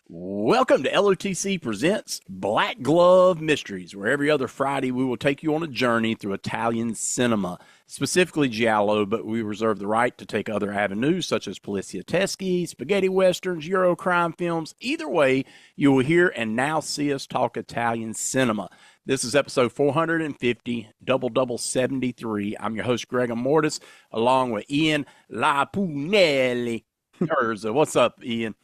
Welcome to LOTC Presents Black Glove Mysteries, where every other Friday we will take you on a journey through Italian cinema, specifically giallo, but we reserve the right to take other avenues such as polizieschi, spaghetti westerns, Euro crime films. Either way, you will hear and now see us talk Italian cinema. This is episode 450, double 73. I'm your host, Greg Mortis, along with Ian Lapunelli. Irza. What's up, Ian?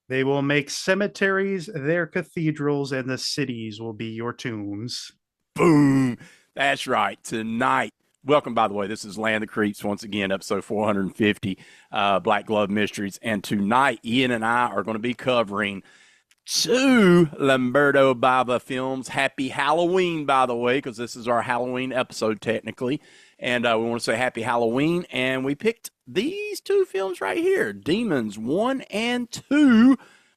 They will make cemeteries their cathedrals, and the cities will be your tombs. Boom. That's right. Tonight, welcome, by the way. This is Land of the Creeps, once again, episode 450, Black Glove Mysteries. And tonight, Ian and I are going to be covering two Lamberto Bava films. Happy Halloween, by the way, because this is our Halloween episode, technically. And we want to say happy Halloween. And we picked these two films right here, Demons 1 and 2,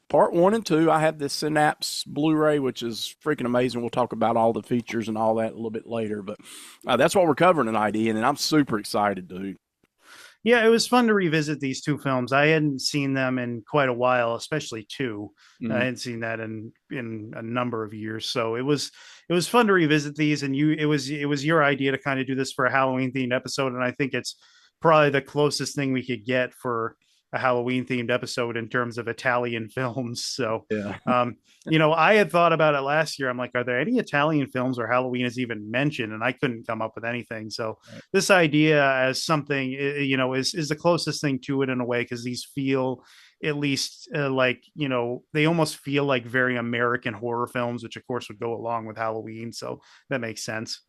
part 1 and 2. I have this Synapse Blu-ray, which is freaking amazing. We'll talk about all the features and all that a little bit later. But that's what we're covering tonight, Ian, and I'm super excited, dude. Yeah, it was fun to revisit these two films. I hadn't seen them in quite a while, especially two. I hadn't seen that in a number of years, so it was fun to revisit these. And it was your idea to kind of do this for a Halloween themed episode, and I think it's probably the closest thing we could get for a Halloween themed episode in terms of Italian films. So, Yeah. I had thought about it last year. I'm like, are there any Italian films where Halloween is even mentioned? And I couldn't come up with anything. So this idea as something, is the closest thing to it in a way, because these feel at least like, they almost feel like very American horror films, which of course would go along with Halloween. So that makes sense.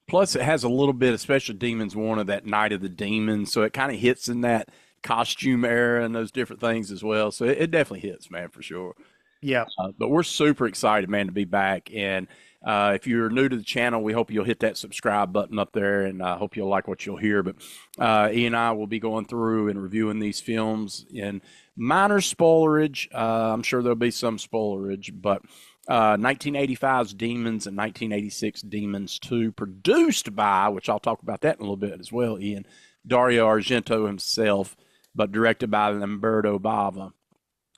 Plus, it has a little bit, especially Demons 1, of that Night of the Demons, so it kind of hits in that costume era and those different things as well. So it definitely hits, man, for sure. Yeah. But we're super excited, man, to be back. And if you're new to the channel, we hope you'll hit that subscribe button up there, and I hope you'll like what you'll hear. But Ian and I will be going through and reviewing these films in minor spoilerage. I'm sure there'll be some spoilerage, but 1985's Demons and 1986 Demons 2, produced by, which I'll talk about that in a little bit as well, Ian, Dario Argento himself, but directed by Lamberto Bava.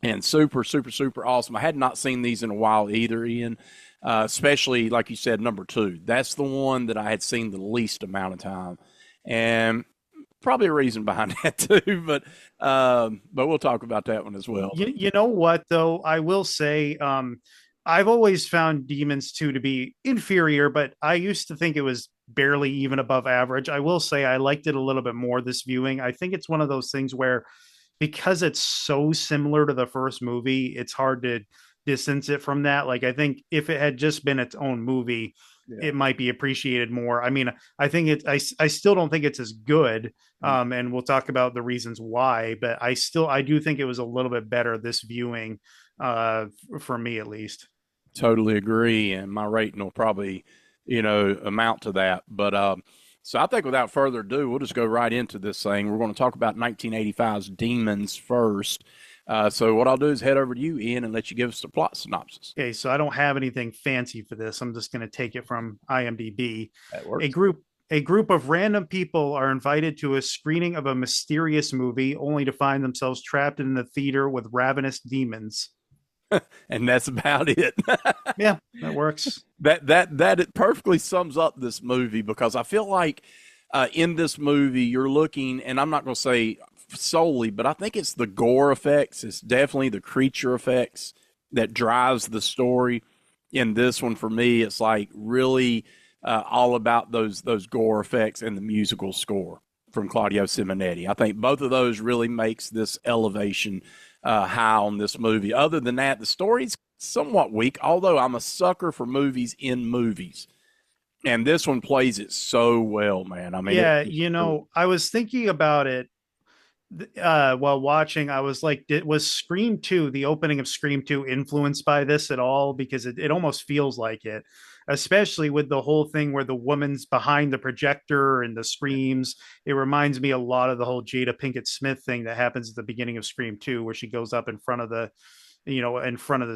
And super, super, super awesome. I had not seen these in a while either, Ian, especially, like you said, number 2. That's the one that I had seen the least amount of time. And probably a reason behind that too, but we'll talk about that one as well. You know what, though? I will say, I've always found Demons 2 to be inferior, but I used to think it was barely even above average. I will say I liked it a little bit more this viewing. I think it's one of those things where, because it's so similar to the first movie, it's hard to distance it from that. Like, I think if it had just been its own movie, it might be appreciated more. I mean, I think I still don't think it's as good. And we'll talk about the reasons why, but I do think it was a little bit better this viewing, for me at least. Totally agree, and my rating will probably, amount to that. But so I think without further ado, we'll just go right into this thing. We're going to talk about 1985's Demons first. So what I'll do is head over to you, Ian, and let you give us the plot synopsis. Okay, so I don't have anything fancy for this. I'm just going to take it from IMDb. That works. A group of random people are invited to a screening of a mysterious movie, only to find themselves trapped in the theater with ravenous demons. And that's about it. Yeah, that works. That it perfectly sums up this movie, because I feel like in this movie you're looking, and I'm not going to say solely, but I think it's the gore effects. It's definitely the creature effects that drives the story. In this one, for me, it's like really all about those gore effects and the musical score from Claudio Simonetti. I think both of those really makes this elevation high on this movie. Other than that, the story's somewhat weak, although I'm a sucker for movies in movies. And this one plays it so well, man. I mean, Yeah, I was thinking about it while watching. I was like, was Scream 2, the opening of Scream 2, influenced by this at all? Because it almost feels like it, especially with the whole thing where the woman's behind the projector and the screams. It reminds me a lot of the whole Jada Pinkett Smith thing that happens at the beginning of Scream 2, where she goes up in front of the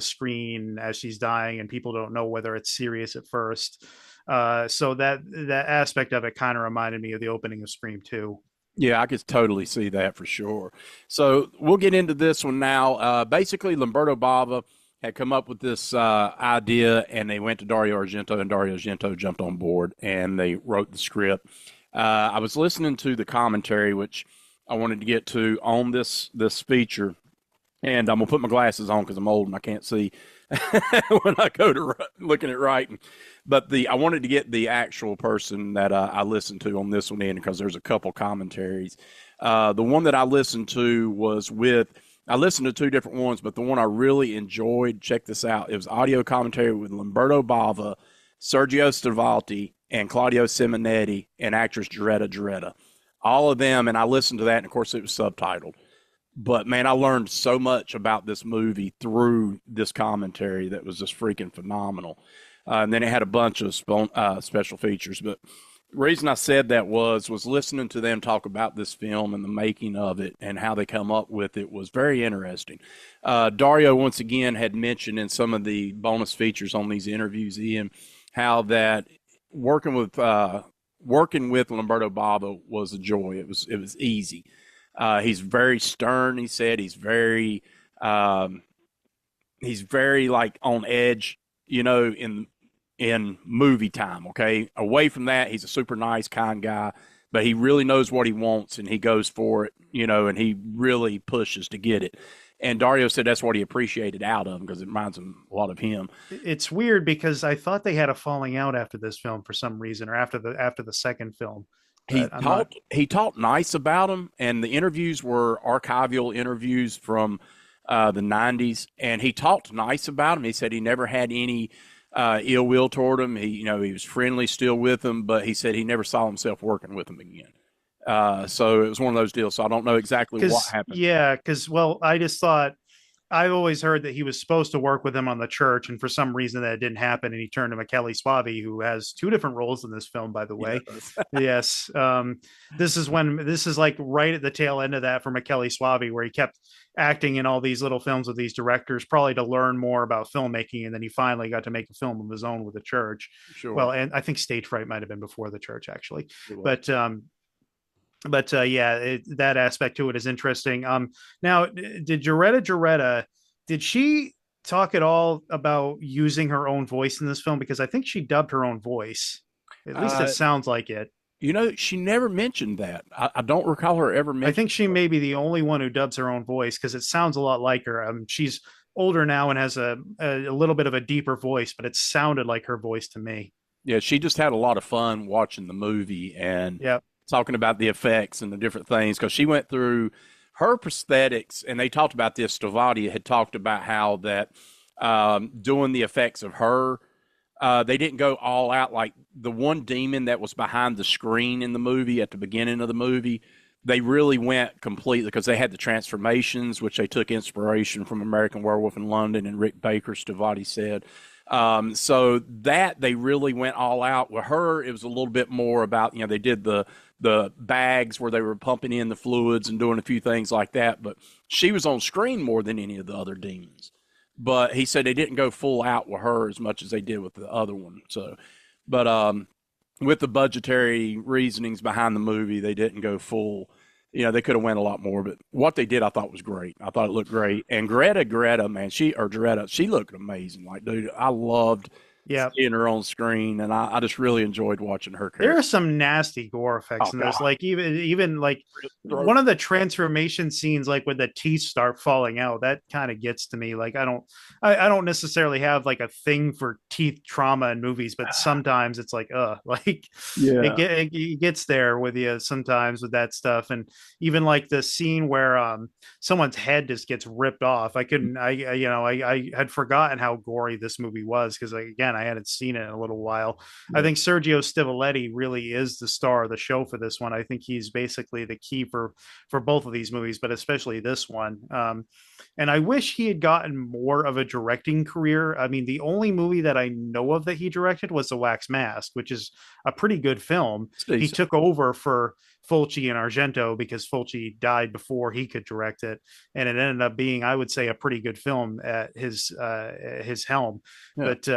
screen as she's dying, and people don't know whether it's serious at first. So that aspect of it kind of reminded me of the opening of Scream 2. Yeah, I could totally see that for sure. So we'll get into this one now. Basically, Lamberto Bava had come up with this idea, and they went to Dario Argento, and Dario Argento jumped on board, and they wrote the script. I was listening to the commentary, which I wanted to get to on this feature, and I'm gonna put my glasses on because I'm old and I can't see when I go to looking at writing. But the I wanted to get the actual person that I listened to on this one in because there's a couple commentaries. The one that I listened to was with. I listened to two different ones, but the one I really enjoyed. Check this out. It was audio commentary with Lamberto Bava, Sergio Stavalti, and Claudio Simonetti, and actress Doretta. All of them, and I listened to that, and of course it was subtitled. But man, I learned so much about this movie through this commentary that was just freaking phenomenal. And then it had a bunch of special features. But the reason I said that was listening to them talk about this film and the making of it and how they come up with it was very interesting. Dario once again had mentioned in some of the bonus features on these interviews, Ian, how that working with Lamberto Bava was a joy. It was easy. He's very stern. He said um, he's very like on edge, in movie time. Okay, away from that, he's a super nice, kind guy, but he really knows what he wants and he goes for it. And he really pushes to get it. And Dario said that's what he appreciated out of him because it reminds him a lot of him. It's weird because I thought they had a falling out after this film for some reason, or after the second film, He but I'm not. talked he talked nice about him, and the interviews were archival interviews from the '90s, and he talked nice about him. He said he never had any ill will toward him. He was friendly still with him, but he said he never saw himself working with him again. So it was one of those deals. So I don't know exactly what Because happened. yeah, because well, I just thought I've always heard that he was supposed to work with him on the church, and for some reason that didn't happen, and he turned to Michele Suavi, who has two different roles in this film, by the way. Yes. Yes, this is like right at the tail end of that for Michele Suavi, where he kept acting in all these little films with these directors, probably to learn more about filmmaking, and then he finally got to make a film of his own with the church. Well, Sure. and I think Stage Fright might have been before the church, actually, It was. but yeah, that aspect to it is interesting. Now, did Doretta, did she talk at all about using her own voice in this film? Because I think she dubbed her own voice. At least it Uh, sounds like it. she never mentioned that. I don't recall her ever I mentioning think she it. may be the only one who dubs her own voice because it sounds a lot like her. She's older now and has a little bit of a deeper voice, but it sounded like her voice to me. Yeah, she just had a lot of fun watching the movie and Yep. talking about the effects and the different things because she went through her prosthetics, and they talked about this. Stavati had talked about how that doing the effects of her, they didn't go all out like the one demon that was behind the screen in the movie at the beginning of the movie. They really went completely because they had the transformations, which they took inspiration from American Werewolf in London and Rick Baker, Stavati said. So that they really went all out. With her, it was a little bit more about, they did the bags where they were pumping in the fluids and doing a few things like that. But she was on screen more than any of the other demons. But he said they didn't go full out with her as much as they did with the other one. So, but with the budgetary reasonings behind the movie, they didn't go full. They could have went a lot more, but what they did, I thought was great. I thought it looked great. And Greta, man, she looked amazing. Like, dude, I loved Yeah. seeing her on screen, and I just really enjoyed watching her There character. are some nasty gore effects Oh in this. God, Like even like throat. one of the transformation scenes, like when the teeth start falling out, that kind of gets to me. Like I don't necessarily have like a thing for teeth trauma in movies, but sometimes it's like like Yeah, it gets there with you sometimes with that stuff. And even like the scene where someone's head just gets ripped off. I couldn't I had forgotten how gory this movie was because again I hadn't seen it in a little while. I yeah. think Sergio Stivoletti really is the star of the show for this one. I think he's basically the key for both of these movies, but especially this one. And I wish he had gotten more of a directing career. I mean, the only movie that I know of that he directed was The Wax Mask, which is a pretty good film. It's He decent. took over for Fulci and Argento because Fulci died before he could direct it, and it ended up being, I would say, a pretty good film at his helm. Yeah, But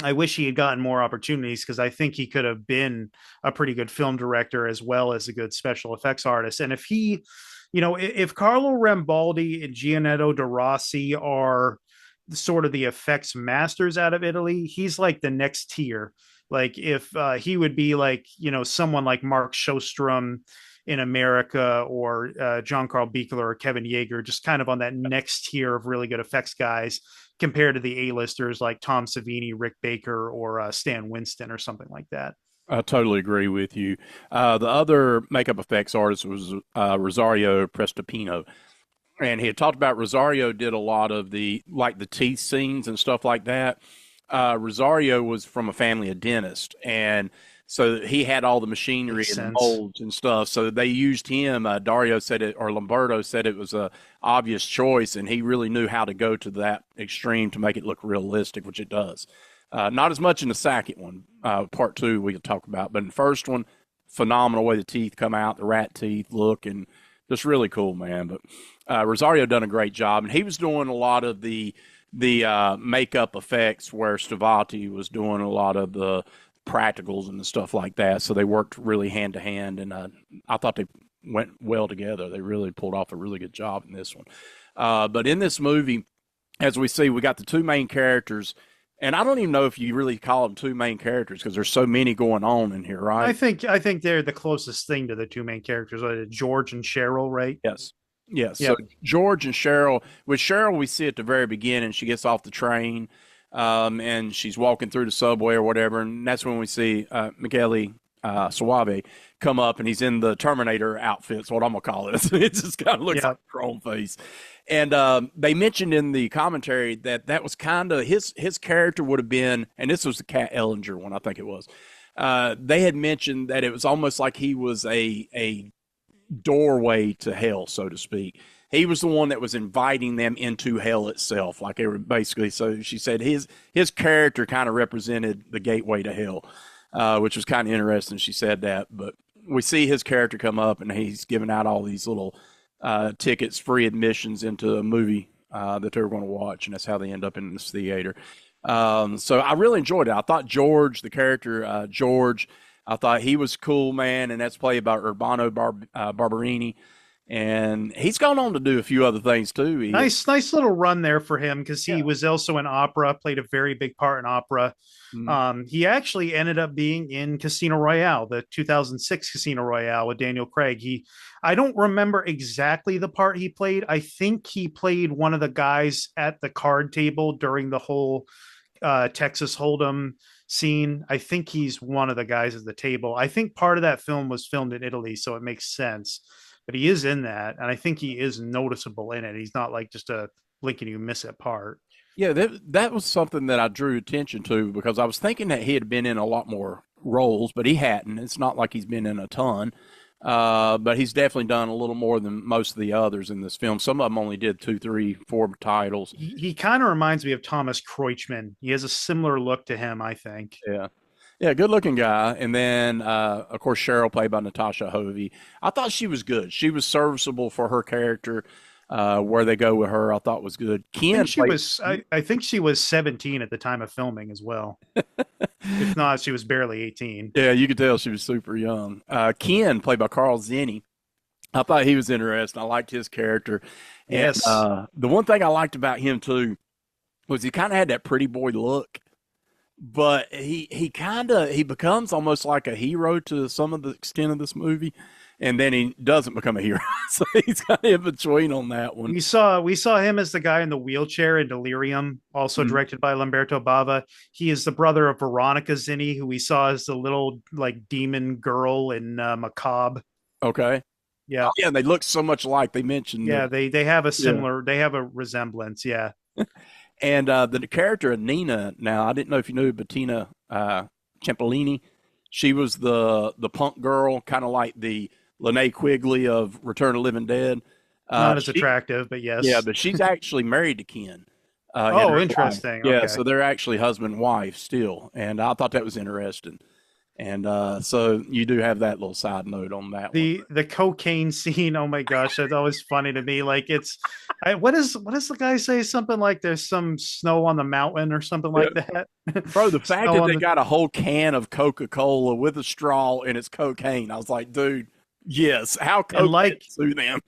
I wish he had gotten more opportunities because I think he could have been a pretty good film director as well as a good special effects artist. And if he, if Carlo Rambaldi and Gianetto de Rossi are sort of the effects masters out of Italy, he's like the next tier. Like if he would be like, someone like Mark Shostrom in America, or John Carl Buechler or Kevin Yeager, just kind of on that next tier of really good effects guys compared to the A-listers like Tom Savini, Rick Baker, or Stan Winston or something like that. I totally agree with you. The other makeup effects artist was Rosario Prestopino. And he had talked about Rosario did a lot of the teeth scenes and stuff like that. Rosario was from a family of dentists, and so he had all the machinery Makes and the sense. molds and stuff. So they used him. Dario said it, or Lamberto said it was a obvious choice, and he really knew how to go to that extreme to make it look realistic, which it does. Not as much in the second one, part two we could talk about, but in the first one, phenomenal way the teeth come out, the rat teeth look, and just really cool, man. But Rosario done a great job, and he was doing a lot of the makeup effects where Stavati was doing a lot of the practicals and the stuff like that. So they worked really hand to hand, and I thought they went well together. They really pulled off a really good job in this one. But in this movie, as we see, we got the two main characters. And I don't even know if you really call them two main characters because there's so many going on in here, right? I think they're the closest thing to the two main characters, George and Cheryl, right? Yes. Yes. So Yeah. George and Cheryl, with Cheryl, we see at the very beginning, she gets off the train and she's walking through the subway or whatever. And that's when we see Michele Suave come up, and he's in the Terminator outfit. That's what I'm going to call it. It just kind of looks Yeah. like a chrome face. And they mentioned in the commentary that that was kind of his character would have been, and this was the Cat Ellinger one, I think it was. They had mentioned that it was almost like he was a doorway to hell, so to speak. He was the one that was inviting them into hell itself, like they were basically. So she said his character kind of represented the gateway to hell, which was kind of interesting. She said that, but we see his character come up, and he's giving out all these little tickets, free admissions into a movie that they were going to watch, and that's how they end up in this theater. So I really enjoyed it. I thought George, the character George, I thought he was cool, man, and that's played by Urbano Barberini. And he's gone on to do a few other things too. Nice little run there for him because he Yeah. was also in opera, played a very big part in opera. Mm, He actually ended up being in Casino Royale, the 2006 Casino Royale with Daniel Craig. I don't remember exactly the part he played. I think he played one of the guys at the card table during the whole Texas Hold'em scene. I think he's one of the guys at the table. I think part of that film was filmed in Italy, so it makes sense. But he is in that, and I think he is noticeable in it. He's not like just a blink and you miss it part. Yeah, that was something that I drew attention to because I was thinking that he had been in a lot more roles, but he hadn't. It's not like he's been in a ton, but he's definitely done a little more than most of the others in this film. Some of them only did 2, 3, 4 titles. He kind of reminds me of Thomas Kreutzmann. He has a similar look to him, I think. Yeah. Yeah, good looking guy. And then, of course, Cheryl, played by Natasha Hovey. I thought she was good. She was serviceable for her character. Where they go with her, I thought was good. Ken played, I think she was 17 at the time of filming as well. If not, she was barely 18. yeah, you could tell she was super young. Ken, played by Carl Zenny. I thought he was interesting. I liked his character. And Yes. the one thing I liked about him, too, was he kind of had that pretty boy look. But he becomes almost like a hero to some of the extent of this movie, and then he doesn't become a hero. So he's kind of in between on that one. We saw him as the guy in the wheelchair in Delirium, also Mhm. directed by Lamberto Bava. He is the brother of Veronica Zinni, who we saw as the little like demon girl in Macabre. Okay. Yeah, Oh, yeah, and they look so much alike. They mentioned yeah, that. they have a Yeah. similar, they have a resemblance. Yeah, And the character of Nina, now, I didn't know if you knew Bettina Ciampolini. She was the punk girl, kind of like the Linnea Quigley of Return of the Living Dead. not as She, attractive, but yeah, yes. but she's actually married to Ken. In Oh, real life. interesting. Yeah, Okay. so they're actually husband and wife still, and I thought that was interesting. And so you do have that little side note on that one. The cocaine scene, oh my gosh, that's always funny to me. Like it's what does the guy say? Something like there's some snow on the mountain or something Yeah. like that. Bro, the fact Snow that on they the got a whole can of Coca-Cola with a straw and it's cocaine, I was like, dude, yes, how and coke did like sue them?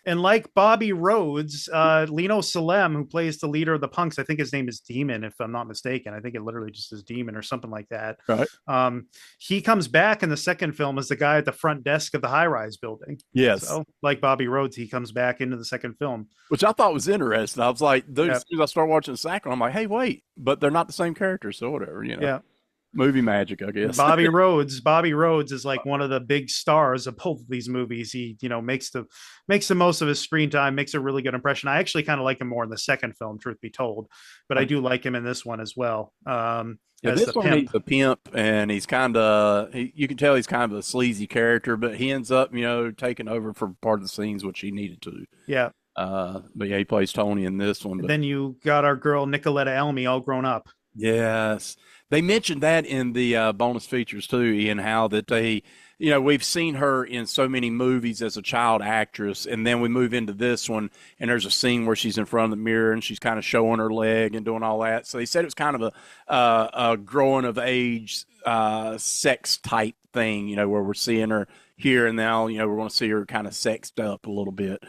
And like Bobby Rhodes, Lino Salem, who plays the leader of the punks, I think his name is Demon, if I'm not mistaken. I think it literally just is Demon or something like that. Right. He comes back in the second film as the guy at the front desk of the high-rise building. Yes. So, like Bobby Rhodes, he comes back into the second film. Which I thought was interesting. I was like, dude, Yeah, as soon as I started watching the second one, I'm like, hey, wait, but they're not the same characters, so whatever, yeah. Movie magic, I guess. Bobby Rhodes is like one of the big stars of both of these movies. He, makes the most of his screen time, makes a really good impression. I actually kind of like him more in the second film, truth be told, but I do like him in this one as well. Yeah, As the this one he's pimp. a pimp, and he's you can tell he's kind of a sleazy character, but he ends up, taking over for part of the scenes, which he needed to. Yeah. But yeah, he plays Tony in this one. And But then you got our girl Nicoletta Elmy all grown up. yes, they mentioned that in the bonus features too, Ian, how that we've seen her in so many movies as a child actress, and then we move into this one, and there's a scene where she's in front of the mirror and she's kind of showing her leg and doing all that. So they said it was kind of a growing of age sex type thing, where we're seeing her here and now, we're going to see her kind of sexed up a little bit.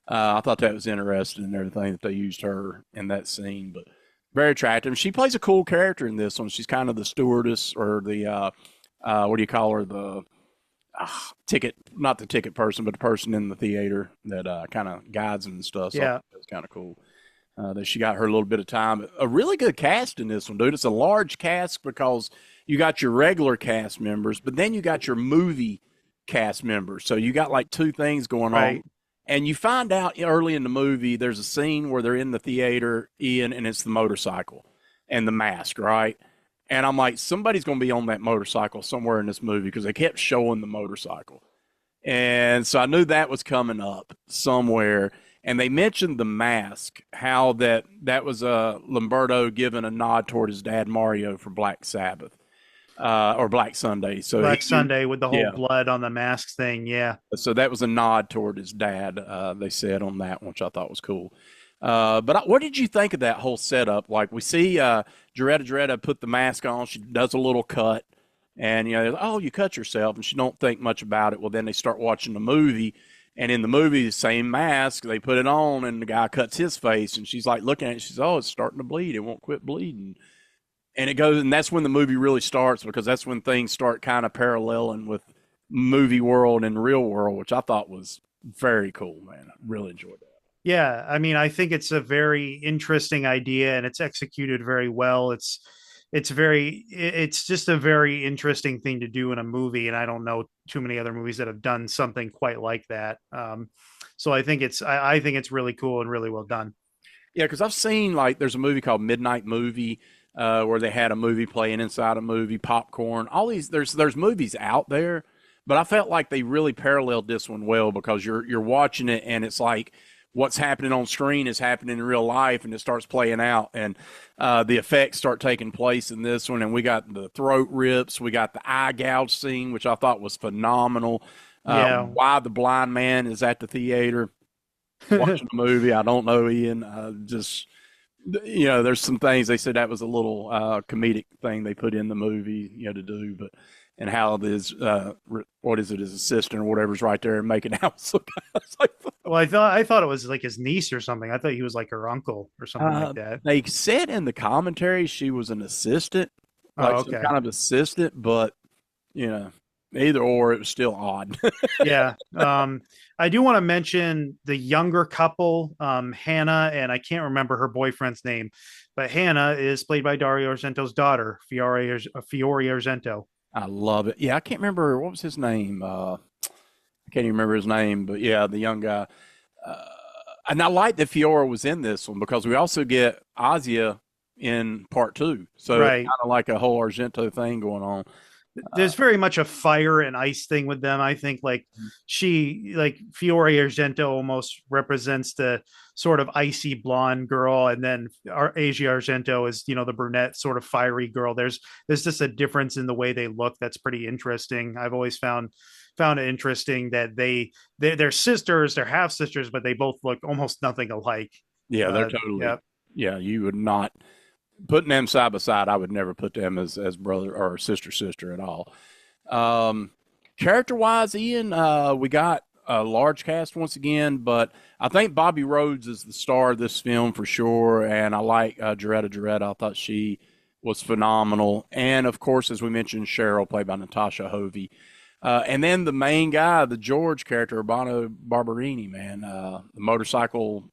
I thought that was interesting and everything that they used her in that scene, but very attractive. She plays a cool character in this one. She's kind of the stewardess or the what do you call her? The ticket, not the ticket person, but the person in the theater that kind of guides them and stuff. So Yeah. it's kind of cool that she got her a little bit of time. A really good cast in this one, dude. It's a large cast because you got your regular cast members, but then you got your movie cast members. So you got like two things going on. Right. And you find out early in the movie, there's a scene where they're in the theater, Ian, and it's the motorcycle and the mask, right? And I'm like, somebody's going to be on that motorcycle somewhere in this movie because they kept showing the motorcycle. And so I knew that was coming up somewhere. And they mentioned the mask, how that was Lamberto giving a nod toward his dad, Mario, for Black Sabbath or Black Sunday. So Black Sunday with the whole yeah. blood on the mask thing. Yeah. So that was a nod toward his dad, they said on that one, which I thought was cool. But what did you think of that whole setup? Like we see Jaretta put the mask on. She does a little cut. And, oh, you cut yourself. And she don't think much about it. Well, then they start watching the movie. And in the movie, the same mask, they put it on and the guy cuts his face. And she's like looking at it. She says, oh, it's starting to bleed. It won't quit bleeding. And it goes, and that's when the movie really starts because that's when things start kind of paralleling with movie world and real world, which I thought was very cool, man. I really enjoyed that. Yeah. I mean, I think it's a very interesting idea and it's executed very well. It's just a very interesting thing to do in a movie. And I don't know too many other movies that have done something quite like that. So I think I think it's really cool and really well done. Yeah, because I've seen like there's a movie called Midnight Movie where they had a movie playing inside a movie, popcorn. All these there's movies out there, but I felt like they really paralleled this one well because you're watching it and it's like what's happening on screen is happening in real life and it starts playing out and the effects start taking place in this one. And we got the throat rips, we got the eye gouge scene, which I thought was phenomenal. Yeah. Why the blind man is at the theater watching the movie, I don't know, Ian. Just there's some things they said that was a little comedic thing they put in the movie, to do, but and how his what is it, his assistant or whatever's right there making out. So well, I thought it was like his niece or something. I thought he was like her uncle or something like that. They said in the commentary she was an assistant, like some kind of assistant, but either or, it was still odd. Yeah. I do want to mention the younger couple, Hannah, and I can't remember her boyfriend's name, but Hannah is played by Dario Argento's daughter, Fiore Argento. I love it. Yeah, I can't remember what was his name. I can't even remember his name, but yeah, the young guy. And I like that Fiora was in this one because we also get Asia in part two, so Right. kind of like a whole Argento thing going on. there's very much a fire and ice thing with them. I think like Fiore Argento almost represents the sort of icy blonde girl, and then Asia Argento is the brunette sort of fiery girl. There's just a difference in the way they look that's pretty interesting. I've always found it interesting that they're sisters, they're half sisters, but they both look almost nothing alike. Yeah, they're totally. Yeah. Yeah, you would not putting them side by side. I would never put them as brother or sister at all. Character wise, Ian, we got a large cast once again, but I think Bobby Rhodes is the star of this film for sure. And I like Jaretta. I thought she was phenomenal. And of course, as we mentioned, Cheryl, played by Natasha Hovey. And then the main guy, the George character, Urbano Barberini, man, the motorcycle.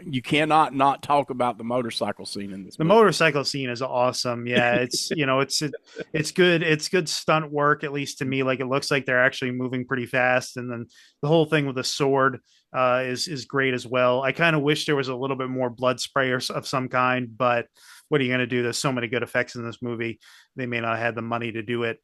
You cannot not talk about the motorcycle scene in this The movie. motorcycle scene is awesome. Yeah, it's good. It's good stunt work, at least to me. Like it looks like they're actually moving pretty fast, and then the whole thing with the sword is great as well. I kind of wish there was a little bit more blood spray of some kind, but what are you going to do? There's so many good effects in this movie. They may not have the money to do it.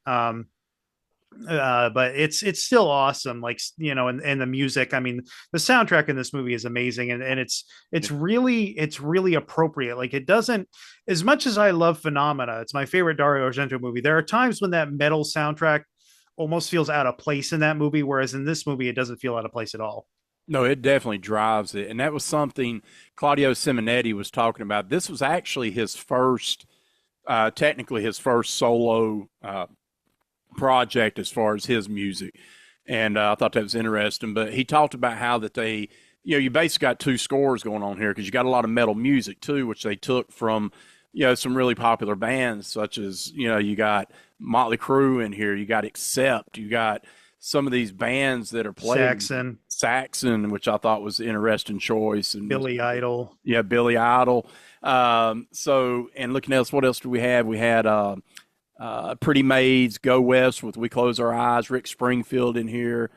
But it's still awesome, like and the music. I mean, the soundtrack in this movie is amazing, and it's really appropriate. Like it doesn't, as much as I love Phenomena, it's my favorite Dario Argento movie. There are times when that metal soundtrack almost feels out of place in that movie, whereas in this movie it doesn't feel out of place at all. No, it definitely drives it. And that was something Claudio Simonetti was talking about. This was actually his first, technically his first solo project as far as his music. And I thought that was interesting. But he talked about how that they, you basically got two scores going on here because you got a lot of metal music too, which they took from, some really popular bands such as, you got Motley Crue in here, you got Accept, you got some of these bands that are playing Saxon, which I thought was an interesting choice, and Billy Idol. Yeah, Billy Idol. And looking else, what else do we have? We had Pretty Maids, Go West with We Close Our Eyes, Rick Springfield in here,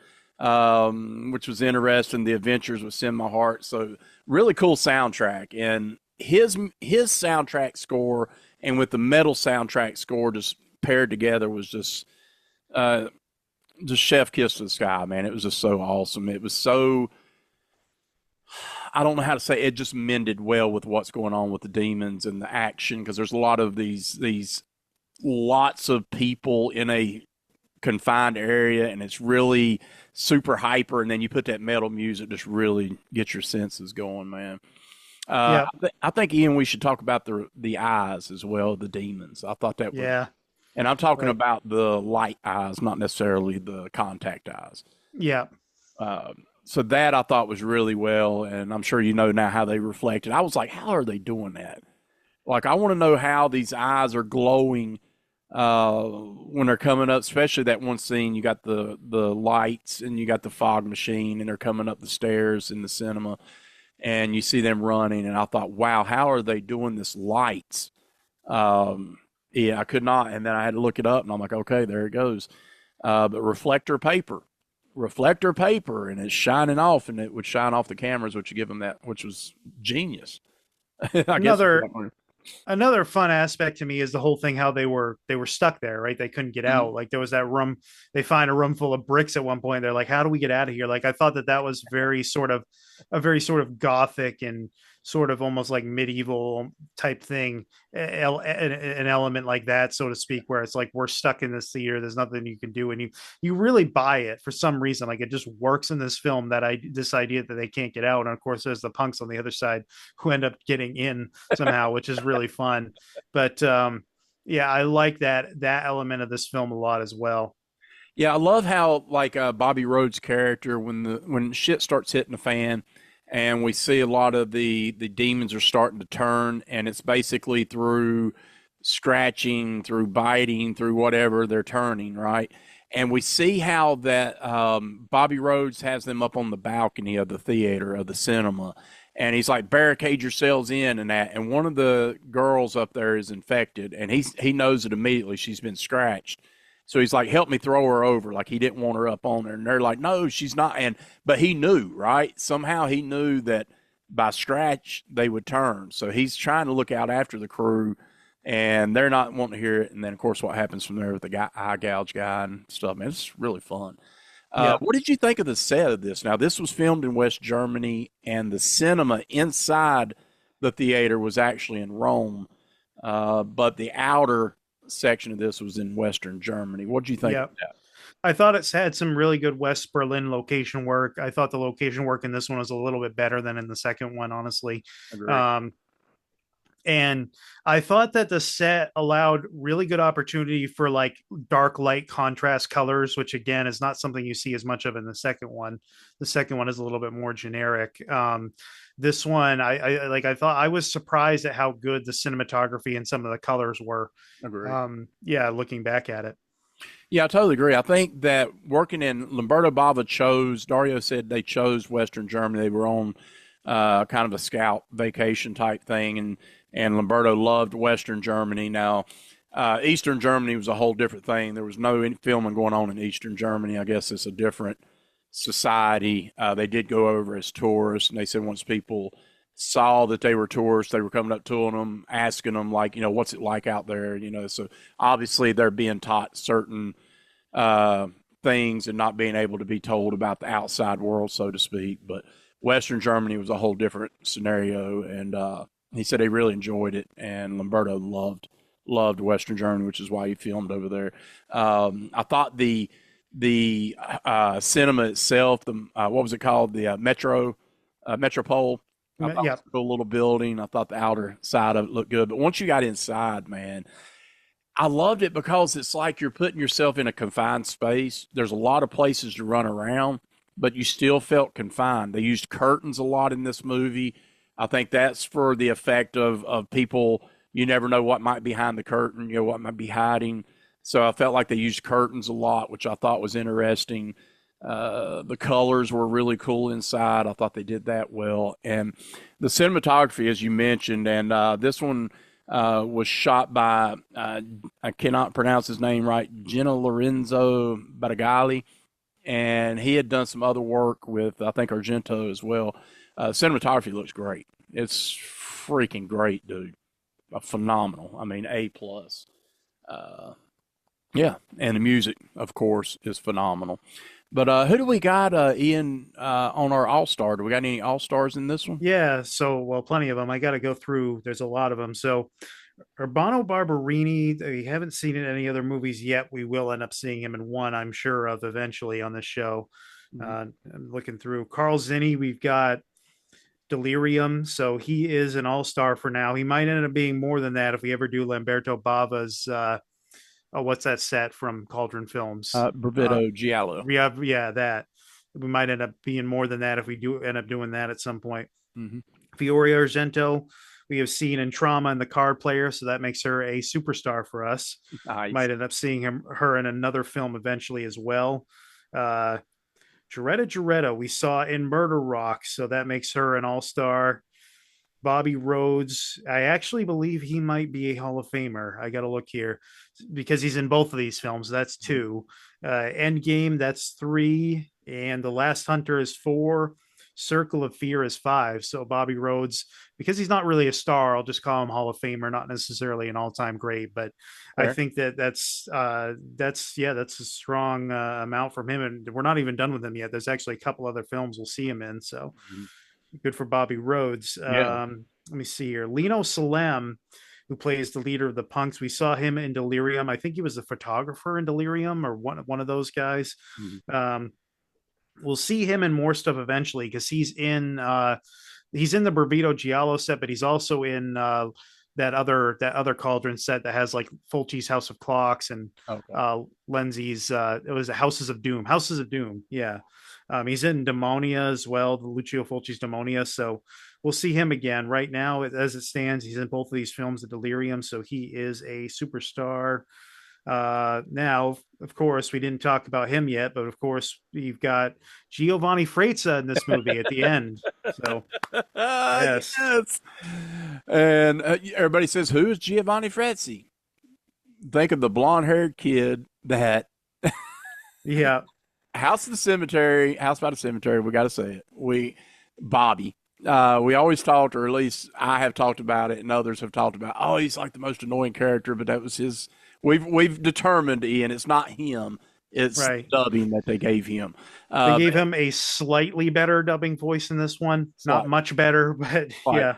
which was interesting. The Adventures with Send My Heart. So really cool soundtrack, and his soundtrack score and with the metal soundtrack score just paired together was just chef kiss to the sky, man. It was just so awesome. It was so, I don't know how to say it, just mended well with what's going on with the demons and the action, because there's a lot of these lots of people in a confined area, and it's really super hyper, and then you put that metal music, just really get your senses going, man. Yeah. I think, Ian, we should talk about the eyes as well, the demons. I thought that was, Yeah. and I'm talking about the light eyes, not necessarily the contact eyes. Yeah. So that I thought was really well, and I'm sure you know now how they reflected. I was like, how are they doing that? Like, I want to know how these eyes are glowing when they're coming up, especially that one scene. You got the lights and you got the fog machine, and they're coming up the stairs in the cinema, and you see them running. And I thought, wow, how are they doing this lights? Yeah, I could not. And then I had to look it up, and I'm like, okay, there it goes. But reflector paper, and it's shining off, and it would shine off the cameras, which would give them that, which was genius. Another fun aspect to me is the whole thing, how they were stuck there, right? They couldn't get out. Like there was that room, they find a room full of bricks at one point. They're like, how do we get out of here? Like I thought that was a very sort of gothic and sort of almost like medieval type thing, an element like that, so to speak, where it's like we're stuck in this theater, there's nothing you can do, and you really buy it for some reason. Like it just works in this film, this idea that they can't get out. And of course there's the punks on the other side who end up getting in somehow, which is really fun. But yeah, I like that element of this film a lot as well. Yeah, I love how like Bobby Rhodes' character, when shit starts hitting the fan, and we see a lot of the demons are starting to turn, and it's basically through scratching, through biting, through whatever they're turning, right? And we see how that Bobby Rhodes has them up on the balcony of the theater, of the cinema, and he's like, barricade yourselves in and that. And one of the girls up there is infected, and he knows it immediately. She's been scratched. So he's like, help me throw her over. Like he didn't want her up on there. And they're like, no, she's not. But he knew, right? Somehow he knew that by scratch they would turn. So he's trying to look out after the crew. and they're not wanting to hear it. And then, of course, what happens from there with the guy, eye gouge guy and stuff, man, it's really fun. Yeah. What did you think of the set of this? Now, this was filmed in West Germany, and the cinema inside the theater was actually in Rome, but the outer section of this was in Western Germany. What did you think Yeah. of that? I thought it's had some really good West Berlin location work. I thought the location work in this one was a little bit better than in the second one, honestly. Agree. Um, and I thought that the set allowed really good opportunity for like dark light contrast colors, which again is not something you see as much of in the second one. The second one is a little bit more generic. This one, I thought I was surprised at how good the cinematography and some of the colors were. Agree. Yeah, looking back at it. Yeah, I totally agree. I think that working in Lamberto Bava chose, Dario said they chose Western Germany. They were on kind of a scout vacation type thing, and Lamberto loved Western Germany. Now, Eastern Germany was a whole different thing. There was no filming going on in Eastern Germany. I guess it's a different society. They did go over as tourists, and they said once people saw that they were tourists, they were coming up to them, asking them, like, what's it like out there? So obviously they're being taught certain things and not being able to be told about the outside world, so to speak. But Western Germany was a whole different scenario, and he said he really enjoyed it, and Lamberto loved Western Germany, which is why he filmed over there. I thought the cinema itself, what was it called? The Metropole. I thought it Yeah. was a cool little building. I thought the outer side of it looked good. But once you got inside, man, I loved it because it's like you're putting yourself in a confined space. There's a lot of places to run around, but you still felt confined. They used curtains a lot in this movie. I think that's for the effect of people. You never know what might be behind the curtain, what might be hiding. So I felt like they used curtains a lot, which I thought was interesting. The colors were really cool inside. I thought they did that well. And the cinematography, as you mentioned, and this one was shot by, I cannot pronounce his name right, Gino Lorenzo Badagali. And he had done some other work with, I think, Argento as well. Cinematography looks great. It's freaking great, dude. Phenomenal. I mean, A plus. Yeah, and the music, of course, is phenomenal. But who do we got, Ian, on our All Star? Do we got any All Stars in this one? Yeah, so well, plenty of them. I got to go through. There's a lot of them. So Urbano Barberini, we haven't seen in any other movies yet. We will end up seeing him in one, I'm sure of, eventually on this show. Mm-hmm. I'm looking through. Carl Zinni, we've got Delirium, so he is an all-star for now. He might end up being more than that if we ever do Lamberto Bava's. What's that set from Cauldron Films? Brevito Giallo. Yeah, that we might end up being more than that if we do end up doing that at some point. Mm-hmm. Fiore Argento, we have seen in Trauma and The Card Player, so that makes her a superstar for us. Nice. Might end up seeing her in another film eventually as well. Jaretta, we saw in Murder Rock, so that makes her an all-star. Bobby Rhodes, I actually believe he might be a Hall of Famer. I got to look here because he's in both of these films. That's 2. Endgame, that's 3. And The Last Hunter is 4. Circle of Fear is 5. So Bobby Rhodes, because he's not really a star, I'll just call him Hall of Famer, not necessarily an all-time great. But Fair. I think that's a strong amount from him. And we're not even done with him yet. There's actually a couple other films we'll see him in. So good for Bobby Rhodes. Yeah. Let me see here. Lino Salem, who plays the leader of the punks. We saw him in Delirium. I think he was the photographer in Delirium, or one of those guys. Mm-hmm. We'll see him in more stuff eventually because he's in the Brevito Giallo set, but he's also in that other Cauldron set that has like Fulci's House of Clocks and Lenzi's it was Houses of Doom. Houses of Doom, yeah. He's in Demonia as well, the Lucio Fulci's Demonia. So we'll see him again. Right now, as it stands, he's in both of these films, The Delirium, so he is a superstar. Now, of course, we didn't talk about him yet, but of course, you've got Giovanni Frezza in this movie at the end. So, yes. Yes. And everybody says, who is Giovanni Frezzi? Think of the blonde-haired kid that Yeah. House by the Cemetery, we got to say it. Bobby. we always talked, or at least I have talked about it, and others have talked about, oh, he's like the most annoying character, but that was his. We've determined, Ian, it's not him. It's the Right. dubbing that they gave him. They But gave him a slightly better dubbing voice in this one. it's Not much better, but like, yeah.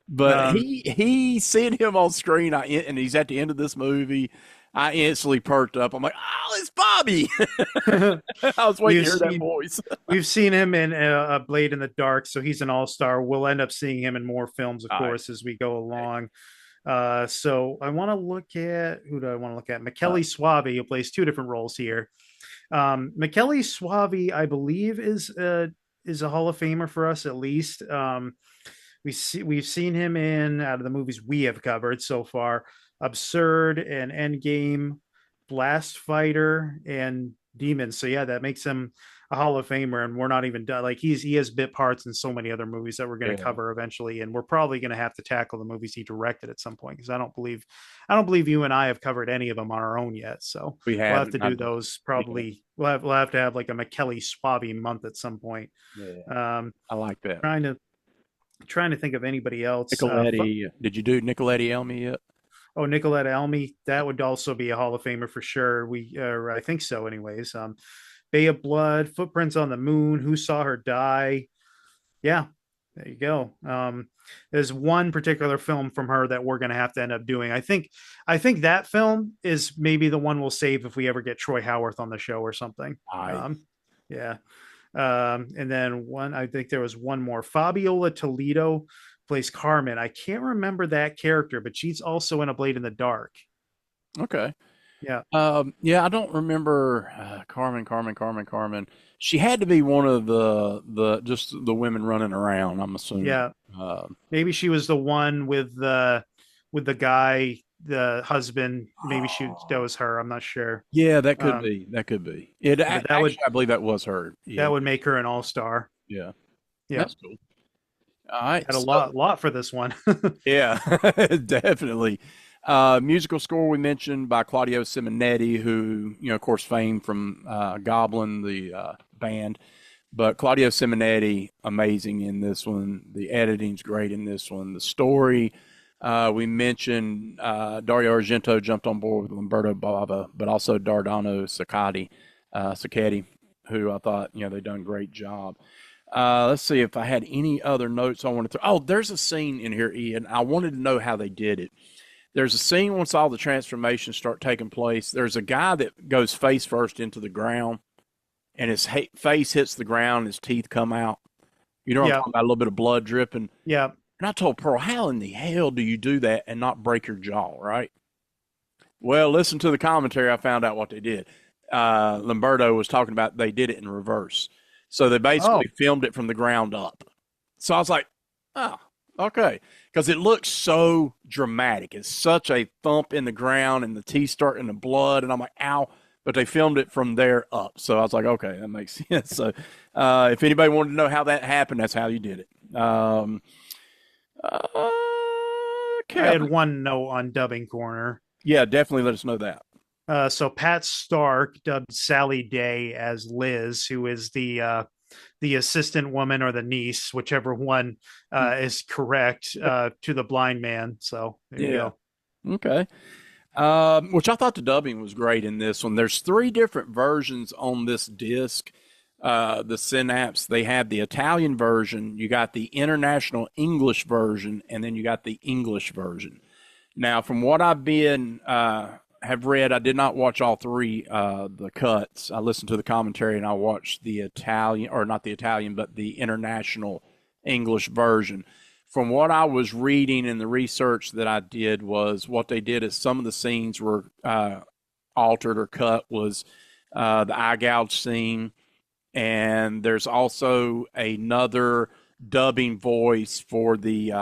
but Um, he seeing him on screen, and he's at the end of this movie. I instantly perked up. I'm like, oh, it's Bobby. I was waiting we've to hear that seen voice. we've seen him in a Blade in the Dark, so he's an all-star. We'll end up seeing him in more films, of All right. course, as we go along. So I want to look at who do I want to look at? Uh, McKelly Suave, who plays two different roles here. McKelly Suave, I believe, is a Hall of Famer for us at least. We've seen him in out of the movies we have covered so far: Absurd and Endgame, Blast Fighter, and Demons. So yeah, that makes him a Hall of Famer, and we're not even done. Like he has bit parts in so many other movies that we're going to yeah, cover eventually, and we're probably going to have to tackle the movies he directed at some point because I don't believe you and I have covered any of them on our own yet. So we we'll have haven't. to do those Yeah, probably. We'll have to have like a McKelly Suave month at some point. yeah, Um, I like that. trying to think of anybody else. Nicoletti, did you do Nicoletti Elmi yet? Oh, Nicolette Elmy, that would also be a Hall of Famer for sure. I think so, anyways. Bay of Blood, Footprints on the Moon, Who Saw Her Die? Yeah, there you go. There's one particular film from her that we're going to have to end up doing. I think that film is maybe the one we'll save if we ever get Troy Howarth on the show or something. I Yeah. And then I think there was one more. Fabiola Toledo plays Carmen. I can't remember that character, but she's also in A Blade in the Dark. okay. Yeah. Yeah, I don't remember Carmen. She had to be one of the just the women running around, I'm assuming. Yeah. Um, Maybe she was the one with the guy, the husband. Maybe that was her. I'm not sure. yeah, that could Um, be. That could be. It but that would actually, I believe that was her. that Yeah, would make her an all-star. yeah, Yeah. that's cool. All right, Had a so lot for this one. yeah, definitely. Musical score we mentioned by Claudio Simonetti, who, of course, famed from Goblin, the band. But Claudio Simonetti, amazing in this one. The editing's great in this one. The story, we mentioned Dario Argento jumped on board with Lamberto Bava, but also Dardano Sacchetti, who I thought, they done a great job. Let's see if I had any other notes I wanted to. Oh, there's a scene in here, Ian. I wanted to know how they did it. There's a scene once all the transformations start taking place. There's a guy that goes face first into the ground, and his face hits the ground, his teeth come out. You know what I'm Yeah. talking about? A little bit of blood dripping. Yeah. And I told Pearl, how in the hell do you do that and not break your jaw, right? Well, listen to the commentary. I found out what they did. Lamberto was talking about they did it in reverse. So they Oh, basically filmed it from the ground up. So I was like, oh, okay. Because it looks so dramatic. It's such a thump in the ground and the teeth starting to blood. And I'm like, ow. But they filmed it from there up. So I was like, okay, that makes sense. So if anybody wanted to know how that happened, that's how you did it. I had Kevin. one note on Dubbing Corner. Yeah, definitely let us know that. So Pat Stark dubbed Sally Day as Liz, who is the assistant woman or the niece, whichever one is correct, to the blind man. So there you Yeah. go. Okay. Which I thought the dubbing was great in this one. There's three different versions on this disc. The Synapse, they have the Italian version, you got the international English version, and then you got the English version. Now, from what I've been have read, I did not watch all three the cuts. I listened to the commentary and I watched the Italian, or not the Italian, but the international English version. From what I was reading and the research that I did was what they did is some of the scenes were altered or cut was the eye gouge scene, and there's also another dubbing voice for the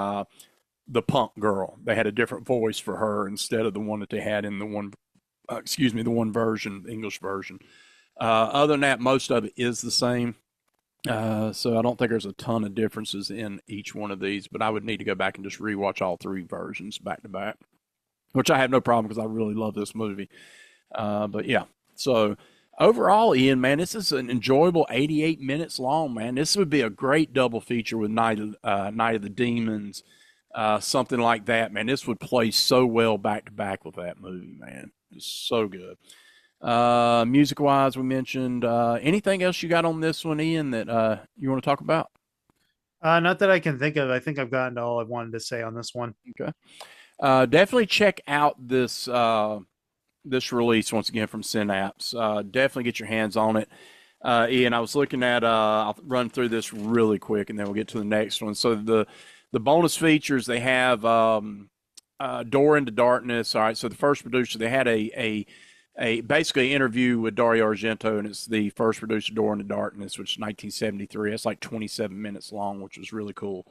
punk girl. They had a different voice for her instead of the one that they had in the the one version, the English version. Other than that, most of it is the same. So I don't think there's a ton of differences in each one of these, but I would need to go back and just rewatch all three versions back to back, which I have no problem because I really love this movie. But yeah, so Overall, Ian, man, this is an enjoyable 88 minutes long, man. This would be a great double feature with Night of the Demons, something like that, man. This would play so well back to back with that movie, man. It's so good. Music wise, we mentioned. Anything else you got on this one, Ian, that you want to talk about? Not that I can think of. I think I've gotten to all I wanted to say on this one. Okay. Definitely check out this release once again from Synapse. Definitely get your hands on it. Ian, I was looking at. I'll run through this really quick, and then we'll get to the next one. So the bonus features they have Door into Darkness. All right. So the first producer they had a basically interview with Dario Argento, and it's the first producer Door into Darkness, which is 1973. That's like 27 minutes long, which was really cool.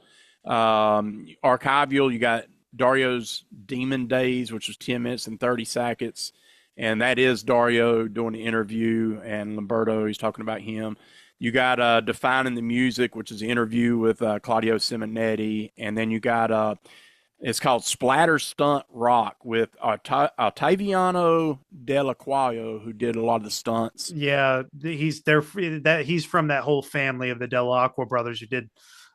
Archival, you got Dario's Demon Days, which was 10 minutes and 30 seconds. And that is Dario doing the interview, and Lamberto, he's talking about him. You got Defining the Music, which is an interview with Claudio Simonetti. And then you got, it's called Splatter Stunt Rock with Ottaviano Dell'Acquaio, who did a lot of the stunts. Yeah, he's there. That he's from that whole family of the Dell'Acqua brothers who did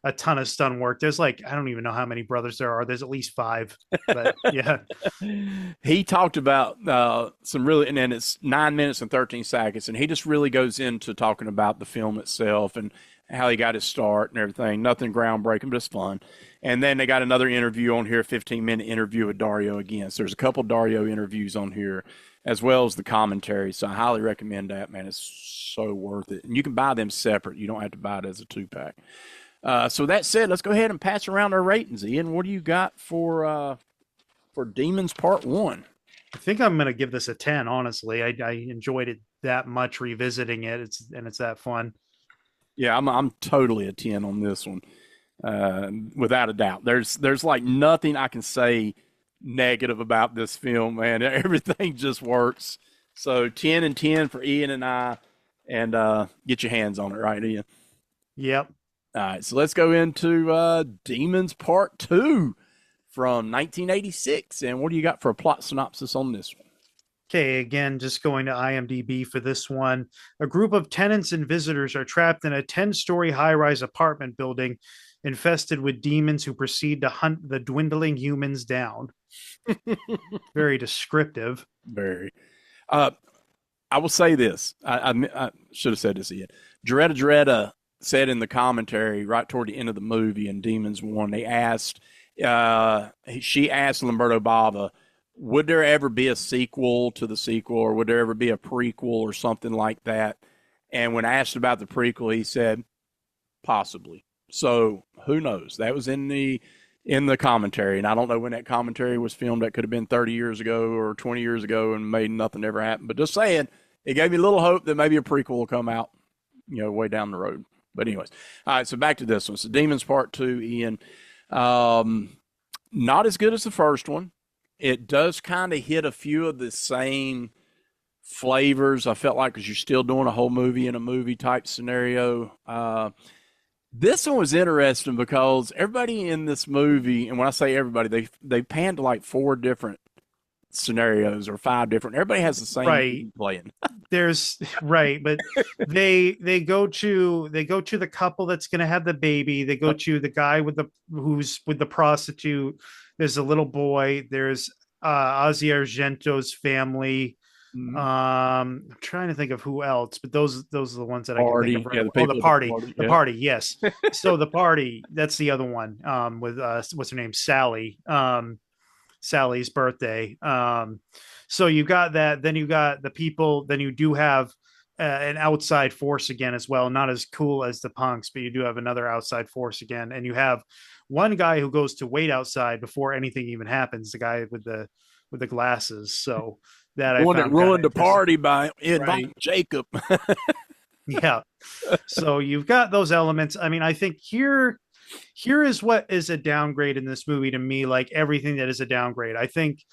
a ton of stunt work. There's like I don't even know how many brothers there are. There's at least five. But yeah, He talked about some really, and then it's 9 minutes and 13 seconds, and he just really goes into talking about the film itself and how he got his start and everything. Nothing groundbreaking, but it's fun. And then they got another interview on here, 15-minute interview with Dario again. So there's a couple Dario interviews on here, as well as the commentary. So I highly recommend that, man. It's so worth it. And you can buy them separate. You don't have to buy it as a two-pack. So that said, let's go ahead and pass around our ratings. Ian, what do you got for Demons Part 1? I think I'm gonna give this a 10. Honestly, I enjoyed it that much revisiting it. It's that fun. Yeah, I'm totally a 10 on this one, without a doubt. There's like nothing I can say negative about this film, man. Everything just works. So 10 and 10 for Ian and I, and get your hands on it, right, Ian? Yep. All right, so let's go into Demons Part 2 from 1986. And what do you got for a plot synopsis on this one? Okay, again, just going to IMDb for this one. A group of tenants and visitors are trapped in a 10-story high-rise apartment building infested with demons who proceed to hunt the dwindling humans down. Very descriptive. Very. I will say this. I should have said this, Ian. Jaretta said in the commentary right toward the end of the movie in Demons 1, she asked Lamberto Bava, would there ever be a sequel to the sequel, or would there ever be a prequel or something like that? And when asked about the prequel, he said, possibly. So who knows? That was in the commentary, and I don't know when that commentary was filmed. That could have been 30 years ago or 20 years ago, and made nothing ever happen. But just saying, it gave me a little hope that maybe a prequel will come out, way down the road. But anyways, all right. So back to this one. So Demons Part 2, Ian. Not as good as the first one. It does kind of hit a few of the same flavors. I felt like because you're still doing a whole movie in a movie type scenario. This one was interesting because everybody in this movie, and when I say everybody, they panned to like 4 different scenarios or 5 different. Everybody has the same Right. playing. There's right, but they go to the couple that's going to have the baby. They go to the guy who's with the prostitute. There's a little boy. There's Ozzy Argento's family. Mhm. I'm trying to think of who else, but those are the ones that Party. I can think of. Yeah, the Oh, people the at party, yeah. party. Yes. So the party. That's the other one. With what's her name, Sally. Sally's birthday. So you got that. Then you got the people. Then you do have an outside force again as well. Not as cool as the punks, but you do have another outside force again. And you have one guy who goes to wait outside before anything even happens. The guy with the glasses. So that The I one that found ruined the party by inviting right. Jacob. Yeah. So you've got those elements. I mean, I think here is what is a downgrade in this movie to me, like everything that is a downgrade. I think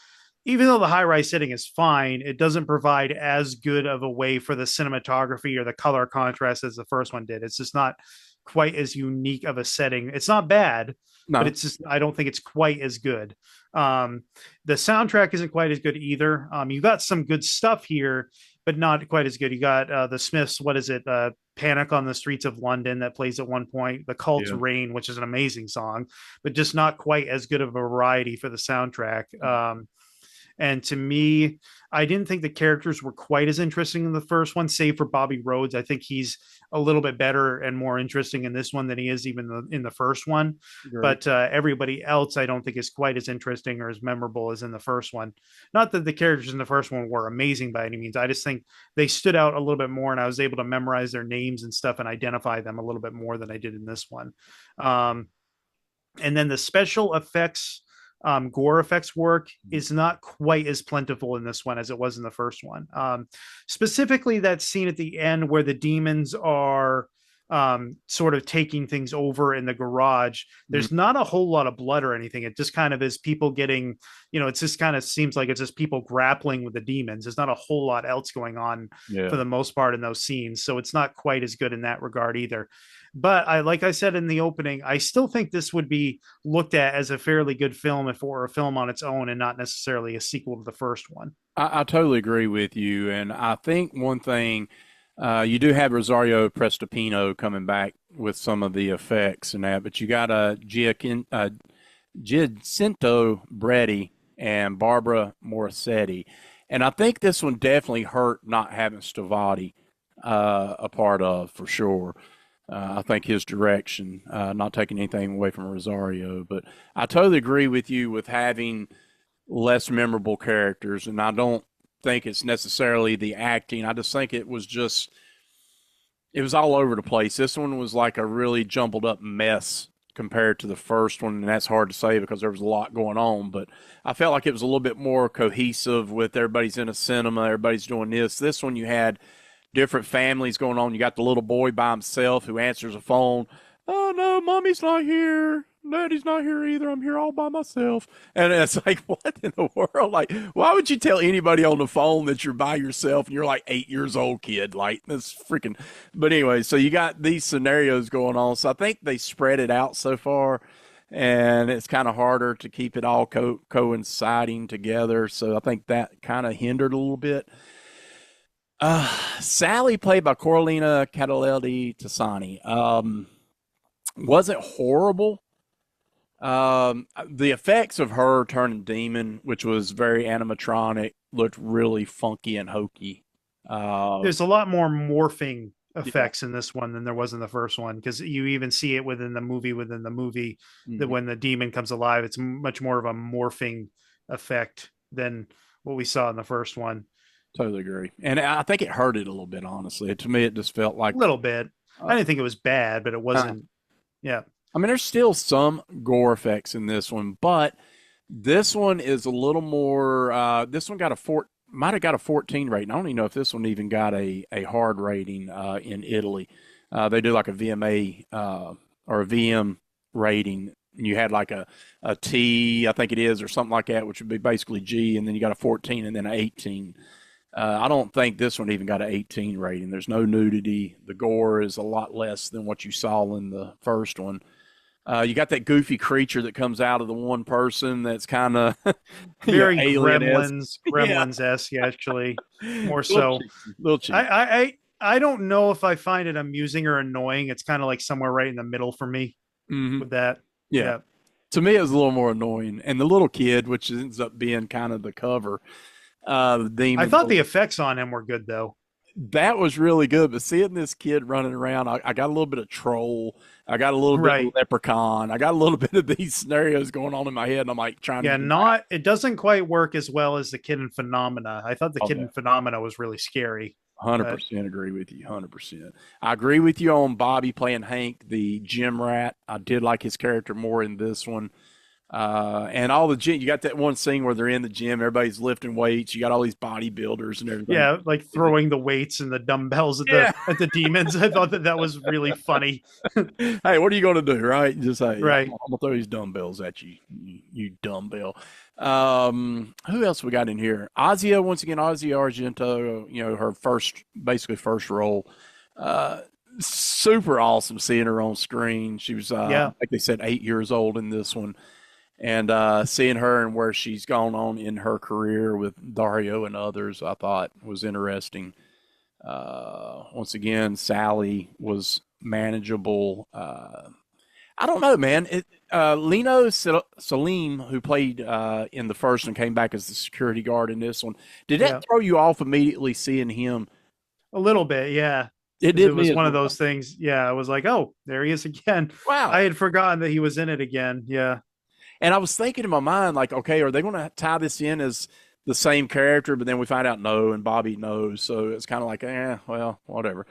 even though the high rise setting is fine, it doesn't provide as good of a way for the cinematography or the color contrast as the first one did. It's just not quite as unique of a setting. It's not bad, No. but it's just, I don't think it's quite as good. The soundtrack isn't quite as good either. You got some good stuff here, but not quite as good. You got the Smiths. What is it? Panic on the Streets of London that plays at one point. The Cult's Yeah. Rain, which is an amazing song, but just not quite as good of a variety for the soundtrack. And to me, I didn't think the characters were quite as interesting in the first one, save for Bobby Rhodes. I think he's a little bit better and more interesting in this one than he is even in the first one. Great. But everybody else, I don't think is quite as interesting or as memorable as in the first one. Not that the characters in the first one were amazing by any means. I just think they stood out a little bit more, and I was able to memorize their names and stuff and identify them a little bit more than I did in this one. And then the special effects gore effects work is not quite as plentiful in this one as it was in the first one. Specifically, that scene at the end where the demons are sort of taking things over in the garage. There's not a whole lot of blood or anything. It just kind of is people getting, it just kind of seems like it's just people grappling with the demons. There's not a whole lot else going on for the most part in those scenes. So it's not quite as good in that regard either. But like I said in the opening, I still think this would be looked at as a fairly good film if it were a film on its own and not necessarily a sequel to the first one. I totally agree with you. And I think one thing, you do have Rosario Prestopino coming back with some of the effects and that, but you got Giacinto Bredi and Barbara Morissetti. And I think this one definitely hurt not having Stavati a part of, for sure. I think his direction, not taking anything away from Rosario, but I totally agree with you with having less memorable characters, and I don't think it's necessarily the acting. I just think it was all over the place. This one was like a really jumbled up mess compared to the first one, and that's hard to say because there was a lot going on, but I felt like it was a little bit more cohesive with everybody's in a cinema, everybody's doing this. This one you had different families going on. You got the little boy by himself who answers a phone. Oh no, mommy's not here. Daddy's not here either. I'm here all by myself. And it's like, what in the world? Like, why would you tell anybody on the phone that you're by yourself and you're like 8 years old, kid? Like, that's freaking. But anyway, so you got these scenarios going on. So I think they spread it out so far, and it's kind of harder to keep it all coinciding together. So I think that kind of hindered a little bit. Sally, played by Coralina Catalelli Tassani, wasn't horrible. The effects of her turning demon, which was very animatronic, looked really funky and hokey. There's a lot more morphing effects in this one than there was in the first one, because you even see it within the movie that when the demon comes alive, it's much more of a morphing effect than what we saw in the first one. Totally agree. And I think it hurt it a little bit, honestly. To me, it just felt like a little bit. I didn't think it was bad, but it wasn't. Yeah. I mean, there's still some gore effects in this one, but this one is a little more. This one might have got a 14 rating. I don't even know if this one even got a hard rating in Italy. They do like a VMA or a VM rating. And you had like a T, I think it is, or something like that, which would be basically G, and then you got a 14 and then an 18. I don't think this one even got an 18 rating. There's no nudity. The gore is a lot less than what you saw in the first one. You got that goofy creature that comes out of the one person that's kind of very Gremlins-esque, actually, more so. Little cheap. I don't know if I find it amusing or annoying. It's kind of like somewhere right in the middle for me with that. Yeah. To me, it was a little more annoying. And the little kid, which ends up being kind of the cover, the demon. I thought the effects on him were good, though. That was really good, but seeing this kid running around, I got a little bit of troll. I got a little bit of leprechaun. I got a little bit of these scenarios going on in my head, and I'm like trying to. It doesn't quite work as well as the kid in Phenomena. I thought the kid in Phenomena was really scary. 100% agree with you. 100%. I agree with you on Bobby playing Hank, the gym rat. I did like his character more in this one. And all the gym, you got that one scene where they're in the gym, everybody's lifting weights. You got all these bodybuilders and everything. Yeah, like throwing the weights and the dumbbells at the demons. I thought that was really funny. Hey, what are you going to do, right? Just say, right. I'm going to throw these dumbbells at you, you dumbbell. Who else we got in here? Asia Argento, her first role. Super awesome seeing her on screen. She was, like they said, 8 years old in this one. And seeing her and where she's gone on in her career with Dario and others, I thought was interesting. Once again, Sally was manageable. I don't know, man. Lino Salim, who played in the first and came back as the security guard in this one, did that Yeah, throw you off immediately seeing him? a little bit. Yeah, It because it did me was as one of well. those things. Yeah, I was like, oh, there he is again. I Wow. had forgotten that he was in it again. Yeah. And I was thinking in my mind, like, okay, are they going to tie this in as the same character? But then we find out no, and Bobby knows. So it's kind of like, well, whatever.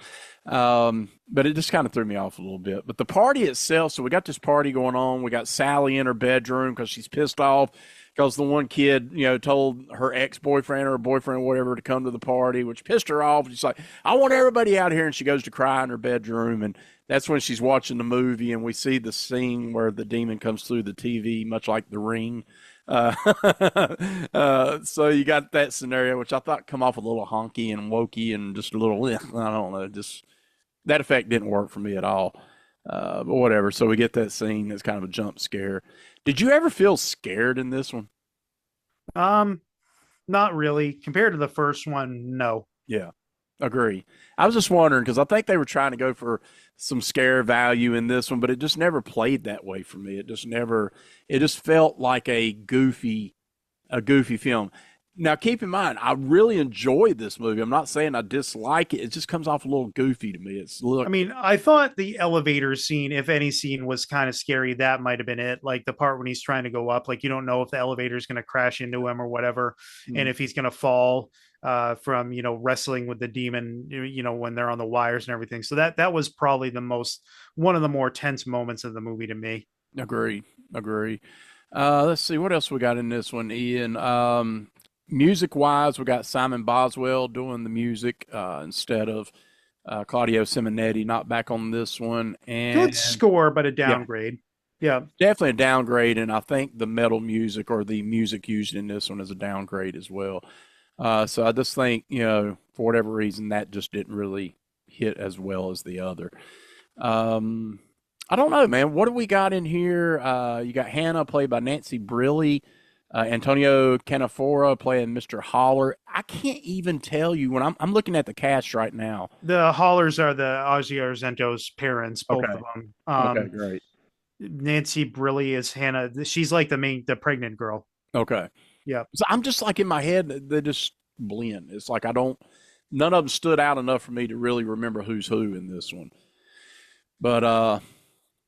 But it just kind of threw me off a little bit. But the party itself, so we got this party going on. We got Sally in her bedroom because she's pissed off because the one kid, told her ex-boyfriend or boyfriend or whatever to come to the party, which pissed her off. She's like, I want everybody out here. And she goes to cry in her bedroom. And that's when she's watching the movie, and we see the scene where the demon comes through the TV, much like The Ring. Uh, so you got that scenario, which I thought come off a little honky and wokey and just a little, I don't know, just that effect didn't work for me at all. But whatever. So we get that scene that's kind of a jump scare. Did you ever feel scared in this one? Um, Not really. Compared to the first one, no. Yeah, agree. I was just wondering because I think they were trying to go for some scare value in this one, but it just never played that way for me. It just never. It just felt like a goofy film. Now, keep in mind, I really enjoyed this movie. I'm not saying I dislike it. It just comes off a little goofy to me. It's I look, mean, I thought the elevator scene, if any scene was kind of scary, that might have been it. Like the part when he's trying to go up, like you don't know if the elevator is going to crash into him or whatever, and mm, if he's going to fall from wrestling with the demon, when they're on the wires and everything. So that was probably the most one of the more tense moments of the movie to me. agree, agree. Let's see what else we got in this one, Ian. Music wise, we got Simon Boswell doing the music instead of Claudio Simonetti. Not back on this one, Good and score, but a yeah, downgrade. Yeah, definitely a downgrade. And I think the metal music or the music used in this one is a downgrade as well. So I just think for whatever reason that just didn't really hit as well as the other. Um, I don't know, man. What do we got in here? You got Hannah played by Nancy Briley. Antonio Canafora playing Mr. Holler. I can't even tell you when I'm looking at the cast right now. the Hollers are the Ozzy Argento's parents, both of Okay. them. Okay, great. Nancy Briley is Hannah. She's like the pregnant girl. Okay. Yeah. So I'm just like in my head, they just blend. It's like none of them stood out enough for me to really remember who's who in this one. But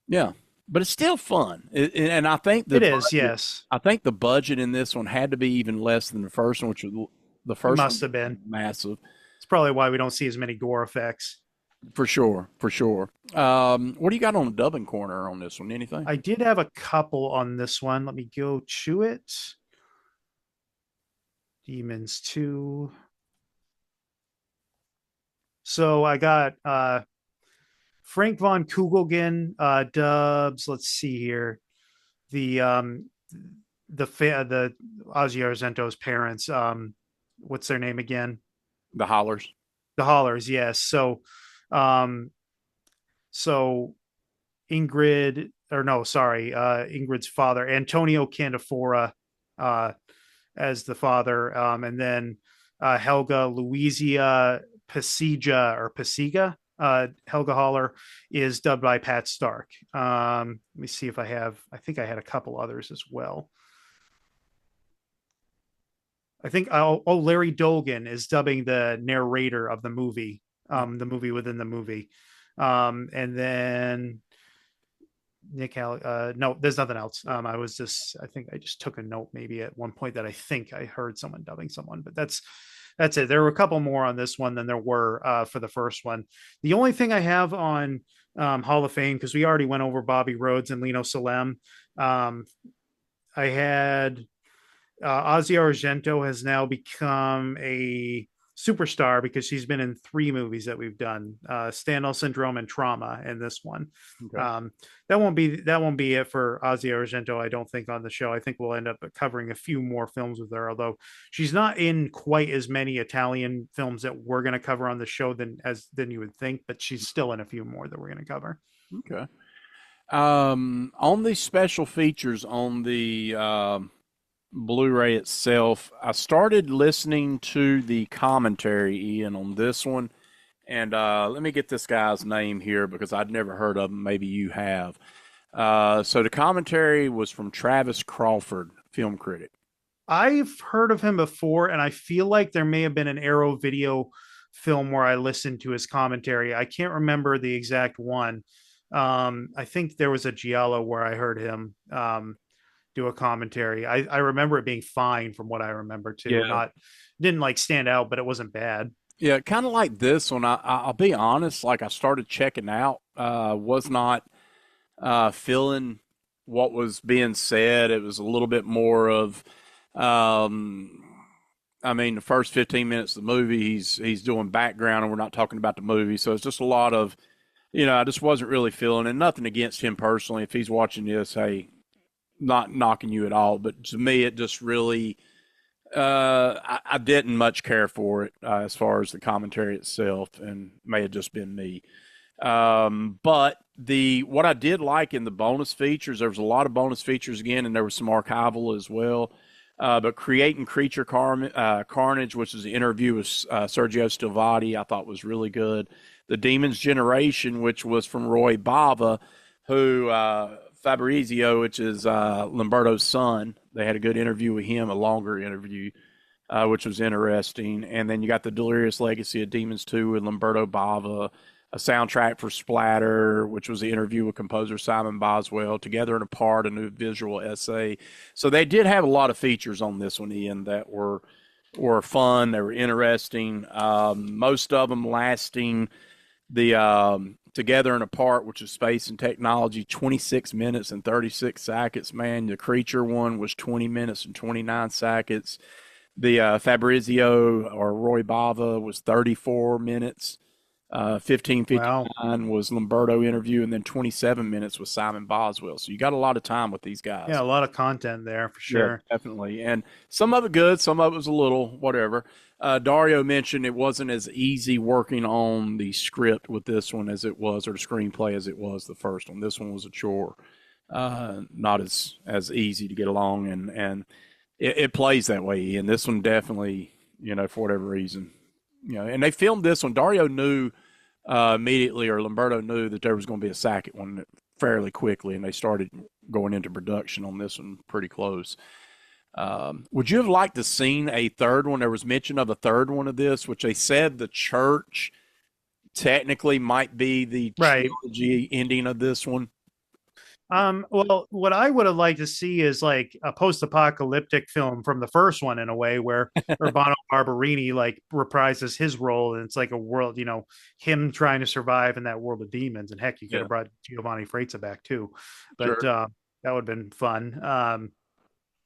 yeah, but it's still fun. And I think It is, yes. the budget in this one had to be even less than the first one, which was the It first must one have been. massive. It's probably why we don't see as many gore effects. For sure, for sure. What do you got on the dubbing corner on this one? Anything? I did have a couple on this one. Let me go to it. Demons 2. So I got Frank von Kugelgen dubs. Let's see here. The Ozzy Argento's parents. What's their name again? The hollers. The Hollers, yes. Um, so Ingrid, or no, sorry, Ingrid's father, Antonio Candafora, uh, as the father, and then Helga Louisia Pasiga, Helga Holler is dubbed by Pat Stark. Let me see if I think I had a couple others as well. I think Larry Dogan is dubbing the narrator of the movie within the movie, and then no, there's nothing else. I think I just took a note maybe at one point that I think I heard someone dubbing someone, but that's it. There were a couple more on this one than there were for the first one. The only thing I have on Hall of Fame, because we already went over Bobby Rhodes and Lino Salem, I had Ozzy Argento has now become a superstar because she's been in 3 movies that we've done: Stendhal Syndrome and Trauma, and this one. Okay. Um, that won't be it for Ozzy Argento, I don't think, on the show. I think we'll end up covering a few more films with her, although she's not in quite as many Italian films that we're going to cover on the show than you would think, but she's still in a few more that we're going to cover. Okay. On the special features on the Blu-ray itself, I started listening to the commentary, Ian, on this one. And let me get this guy's name here because I'd never heard of him. Maybe you have. So the commentary was from Travis Crawford, film critic. I've heard of him before, and I feel like there may have been an Arrow Video film where I listened to his commentary. I can't remember the exact one. I think there was a Giallo where I heard him do a commentary. I remember it being fine from what I remember too. Yeah. Not didn't like stand out, but it wasn't bad. Yeah, kind of like this one. I'll be honest, like I started checking out, was not feeling what was being said. It was a little bit more of, um, I mean, the first 15 minutes of the movie, he's doing background, and we're not talking about the movie. So it's just a lot of, I just wasn't really feeling, and nothing against him personally. If he's watching this, hey, not knocking you at all, but to me, it just really, I didn't much care for it as far as the commentary itself, and may have just been me. But the what I did like in the bonus features, there was a lot of bonus features again, and there was some archival as well. But Creating Creature Carnage, which is an interview with Sergio Stilvati, I thought was really good. The Demon's Generation, which was from Roy Bava, who Fabrizio, which is Lamberto's son, they had a good interview with him, a longer interview, which was interesting. And then you got the Delirious Legacy of Demons 2 with Lamberto Bava, a soundtrack for Splatter, which was the interview with composer Simon Boswell, Together and Apart, a new visual essay. So they did have a lot of features on this one, Ian, that were fun. They were interesting. Most of them lasting the Together and Apart, which is space and technology, 26 minutes and 36 seconds, man. The Creature one was 20 minutes and 29 seconds. The Fabrizio or Roy Bava was 34 minutes. 15:59 Wow. was Lamberto interview, and then 27 minutes with Simon Boswell. So you got a lot of time with these Yeah, guys. a lot of content there for Yeah, sure. definitely. And some of it good, some of it was a little whatever. Dario mentioned it wasn't as easy working on the script with this one as it was, or the screenplay as it was the first one. This one was a chore, not as easy to get along, and it plays that way. And this one definitely, for whatever reason, and they filmed this one. Dario knew immediately, or Lamberto knew that there was going to be a second one fairly quickly, and they started going into production on this one pretty close. Would you have liked to seen a third one? There was mention of a third one of this, which they said the church technically might be the Right. trilogy ending of this one. Well, what I would have liked to see is like a post-apocalyptic film from the first one in a way where Urbano Barberini like reprises his role, and it's like a world, him trying to survive in that world of demons. And heck, you could Yeah, have brought Giovanni Frezza back too, but sure. that would have been fun.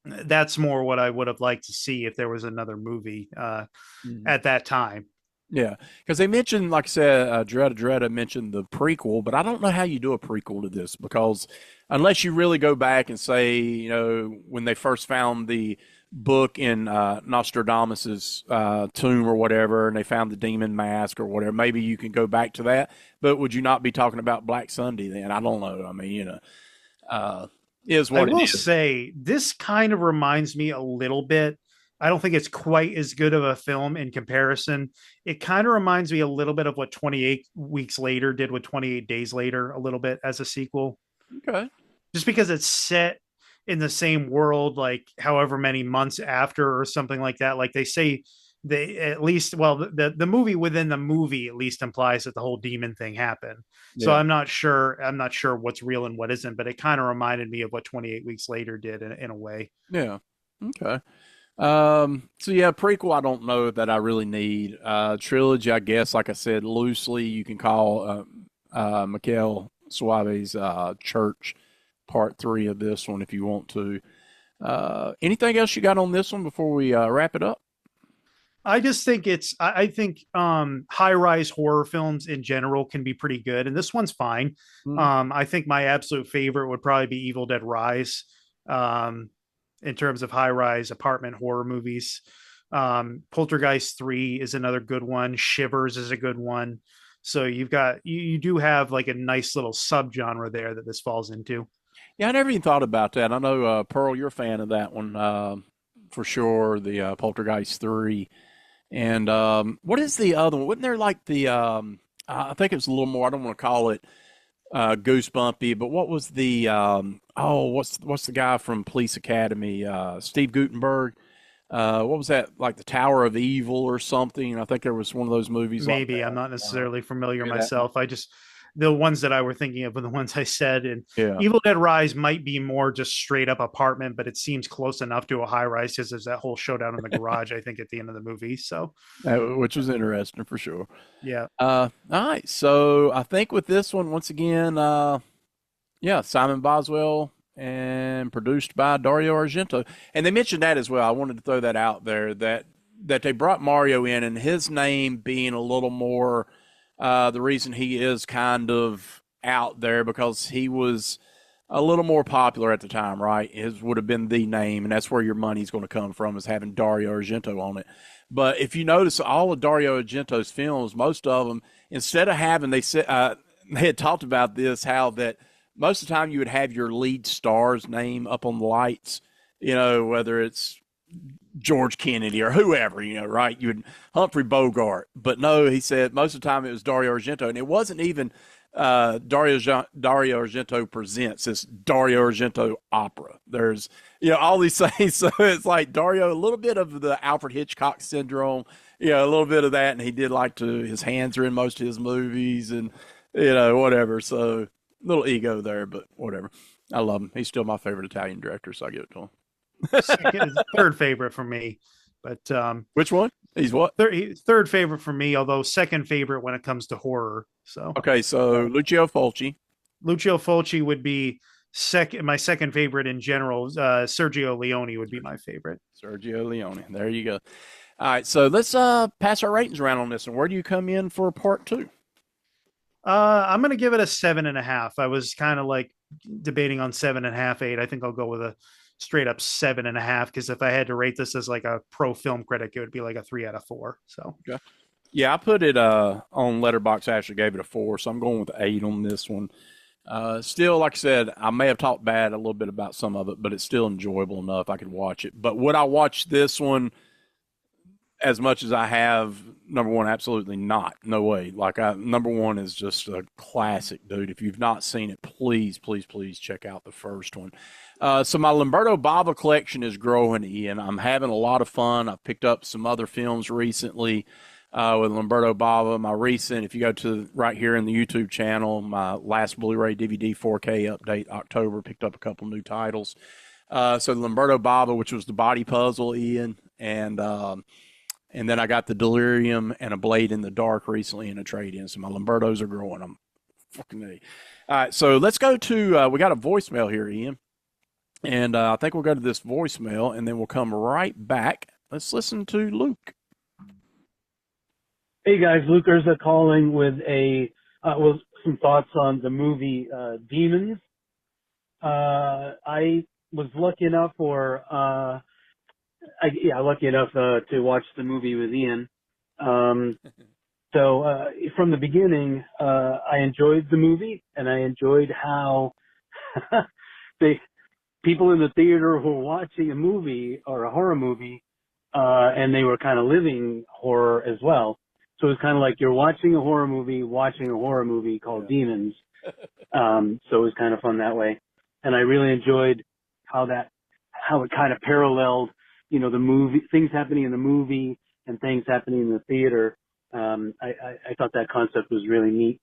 That's more what I would have liked to see if there was another movie Mhm. at that time. Yeah, because they mentioned, like I said, Dretta mentioned the prequel, but I don't know how you do a prequel to this because unless you really go back and say, when they first found the book in Nostradamus's tomb or whatever, and they found the demon mask or whatever, maybe you can go back to that. But would you not be talking about Black Sunday then? I don't know. I mean, uh, is I what it will is. say this kind of reminds me a little bit. I don't think it's quite as good of a film in comparison. It kind of reminds me a little bit of what 28 Weeks Later did with 28 Days Later, a little bit as a sequel, Okay. just because it's set in the same world, like however many months after or something like that. Like they say, they at least, well, the movie within the movie at least implies that the whole demon thing happened. So Yeah. I'm not sure what's real and what isn't, but it kind of reminded me of what 28 Weeks Later did in a way. Yeah. Okay. So yeah, prequel, I don't know that I really need. Trilogy, I guess, like I said, loosely you can call Mikel Suave's Church Part 3 of this one if you want to. Anything else you got on this one before we wrap it up? I just think I think high rise horror films in general can be pretty good, and this one's fine. Hmm. I think my absolute favorite would probably be Evil Dead Rise, um, in terms of high rise apartment horror movies. Poltergeist 3 is another good one. Shivers is a good one. So you do have like a nice little subgenre there that this falls into. Yeah, I never even thought about that. I know Pearl, you're a fan of that one for sure. The Poltergeist 3. And what is the other one? Wasn't there like the I think it was a little more. I don't want to call it goosebumpy, but what was the what's the guy from Police Academy? Steve Guttenberg. What was that, like the Tower of Evil or something? I think there was one of those movies like Maybe I'm not that. necessarily familiar Hear that? myself. I just the ones that I were thinking of were the ones I said. And Yeah. Evil Dead Rise might be more just straight up apartment, but it seems close enough to a high rise because there's that whole showdown in the garage. I think at the end of the movie. So Which was interesting for sure. yeah, All right, so I think with this one, once again, yeah, Simon Boswell and produced by Dario Argento. And they mentioned that as well. I wanted to throw that out there that they brought Mario in, and his name being a little more the reason he is kind of out there because he was a little more popular at the time, right? His would have been the name, and that's where your money's going to come from, is having Dario Argento on it. But if you notice, all of Dario Argento's films, most of them, instead of having, they had talked about this, how that most of the time you would have your lead star's name up on the lights, whether it's George Kennedy or whoever, right? You would Humphrey Bogart, but no, he said most of the time it was Dario Argento, and it wasn't even Dario Argento presents. It's Dario Argento opera. There's all these things, so it's like Dario, a little bit of the Alfred Hitchcock syndrome, a little bit of that, and he did like to his hands are in most of his movies, and whatever. So little ego there, but whatever. I love him. He's still my favorite Italian director, so I give it to him. third favorite for me, but Which one? He's what? third favorite for me, although second favorite when it comes to horror. So Okay, so Lucio Fulci. Lucio Fulci would be my second favorite in general. Sergio Leone would be my favorite. Sergio Leone. There you go. All right, so let's pass our ratings around on this. And where do you come in for part two? I'm gonna give it a 7.5. I was kind of like debating on 7.5, 8. I think I'll go with a straight up 7.5 because if I had to rate this as like a pro film critic, it would be like a 3 out of 4. So okay. Yeah, I put it on Letterboxd. I actually gave it a 4, so I'm going with 8 on this one. Still, like I said, I may have talked bad a little bit about some of it, but it's still enjoyable enough. I could watch it. But would I watch this one as much as I have? Number one, absolutely not. No way. Number one is just a classic, dude. If you've not seen it, please, please, please check out the first one. So my Lamberto Bava collection is growing, Ian. I'm having a lot of fun. I've picked up some other films recently with Lamberto Bava. My recent, if you go to right here in the YouTube channel, my last Blu-ray DVD 4K update, October, picked up a couple new titles. So Lamberto Bava, which was The Body Puzzle, Ian, and then I got The Delirium and A Blade in the Dark recently in a trade-in. So my Lambertos are growing. I'm fucking A. All right, so let's go to, we got a voicemail here, Ian. And I think we'll go to this voicemail, and then we'll come right back. Let's listen to Luke. Hey guys, Luke Irza calling with some thoughts on the movie Demons. I was lucky enough, to watch the movie with Ian. So from the beginning, I enjoyed the movie, and I enjoyed how people in the theater who were watching a movie or a horror movie, and they were kind of living horror as well. So it was kind of like you're watching a horror movie called Demons. So it was kind of fun that way. And I really enjoyed how it kind of paralleled, the movie, things happening in the movie and things happening in the theater. I thought that concept was really neat.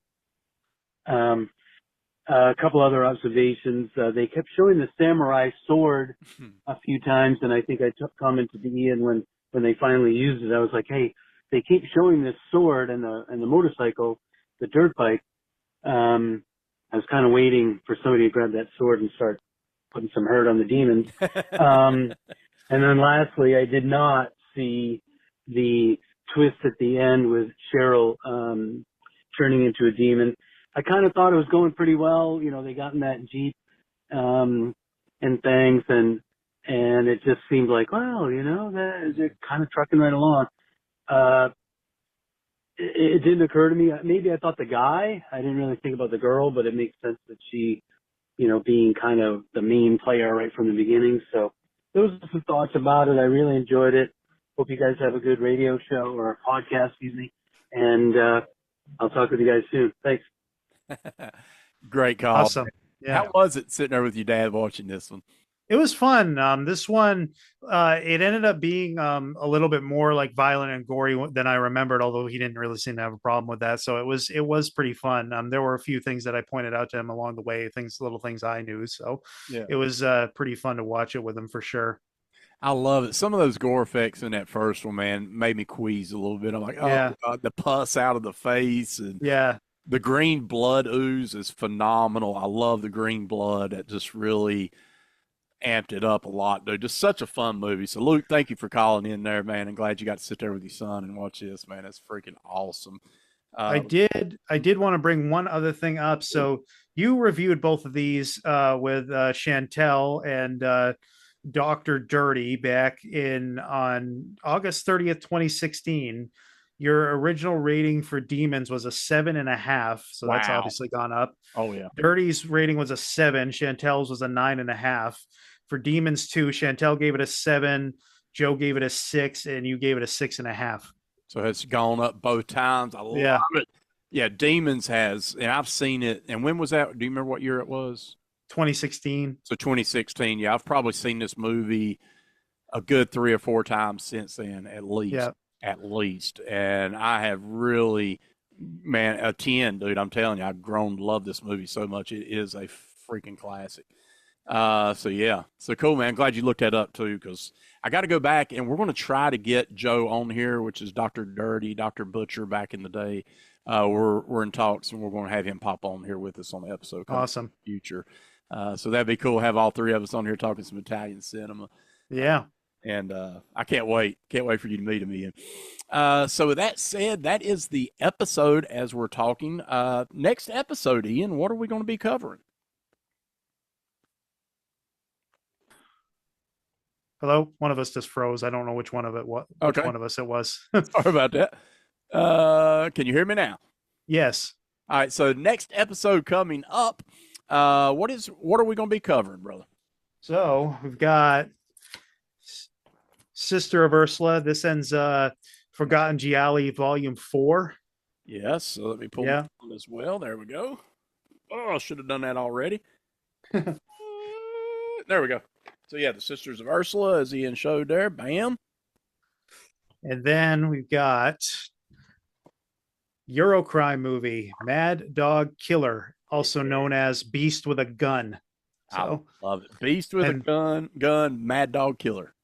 A couple other observations. They kept showing the samurai sword a few times, and I think I commented to Ian when they finally used it. I was like, hey, they keep showing this sword and the motorcycle, the dirt bike. I was kind of waiting for somebody to grab that sword and start putting some hurt on the demons. And then lastly, I did not see the twist at the end with Cheryl turning into a demon. I kind of thought it was going pretty well. They got in that Jeep and things, and it just seemed like, well, they're kind of trucking right along. it didn't occur to me. Maybe I thought the guy. I didn't really think about the girl, but it makes sense that she, being kind of the main player right from the beginning. So those are some thoughts about it. I really enjoyed it. Hope you guys have a good radio show or podcast, excuse me. And I'll talk with you guys soon. Thanks. Great call. Awesome. Yeah. How was it sitting there with your dad watching this one? It was fun. This one, it ended up being a little bit more like violent and gory than I remembered, although he didn't really seem to have a problem with that. So it was pretty fun. There were a few things that I pointed out to him along the way, little things I knew. So yeah, it was pretty fun to watch it with him for sure. I love it. Some of those gore effects in that first one, man, made me queasy a little bit. I'm like, oh, yeah. God, the pus out of the face, and yeah, the green blood ooze is phenomenal. I love the green blood. It just really amped it up a lot, dude. Just such a fun movie. So, Luke, thank you for calling in there, man. I'm glad you got to sit there with your son and watch this, man. That's freaking awesome. I did want to bring one other thing up. So you reviewed both of these with Chantel and Dr. Dirty back on August 30th, 2016. Your original rating for Demons was a 7.5. So that's obviously gone up. Oh, yeah. Dirty's rating was a 7. Chantel's was a 9.5. For Demons 2, Chantel gave it a 7. Joe gave it a 6, and you gave it a 6.5. So it's gone up both times. I love it. Yeah, Demons has, and I've seen it. And when was that? Do you remember what year it was? 2016. So 2016. Yeah, I've probably seen this movie a good 3 or 4 times since then, at least. Yeah. At least. And I have really, man, a 10, dude. I'm telling you, I've grown to love this movie so much. It is a freaking classic. So, yeah. So, cool, man. Glad you looked that up, too, because I got to go back, and we're going to try to get Joe on here, which is Dr. Dirty, Dr. Butcher back in the day. We're in talks, and we're going to have him pop on here with us on the episode. Awesome. In the future. So that'd be cool. Have all 3 of us on here talking some Italian cinema. Yeah. And I can't wait. Can't wait for you to meet him, Ian. So with that said, that is the episode as we're talking. Next episode, Ian, what are we going to be covering? Hello? One of us just froze. I don't know which one of one of us it was. Sorry about that. Can you hear me now? Yes. All right. So next episode coming up, what are we going to be covering, brother? So we've got Sister of Ursula. This ends Forgotten Gialli Volume 4. Yes. So let me pull that on as well. There we go. Oh, I should have done that already. There we go. So, yeah, the Sisters of Ursula, as Ian showed there. Bam. And then we've got Eurocrime movie, Mad Dog Killer, also known as Beast with a Gun. So, I love it. Beast with a gun, Mad Dog Killer.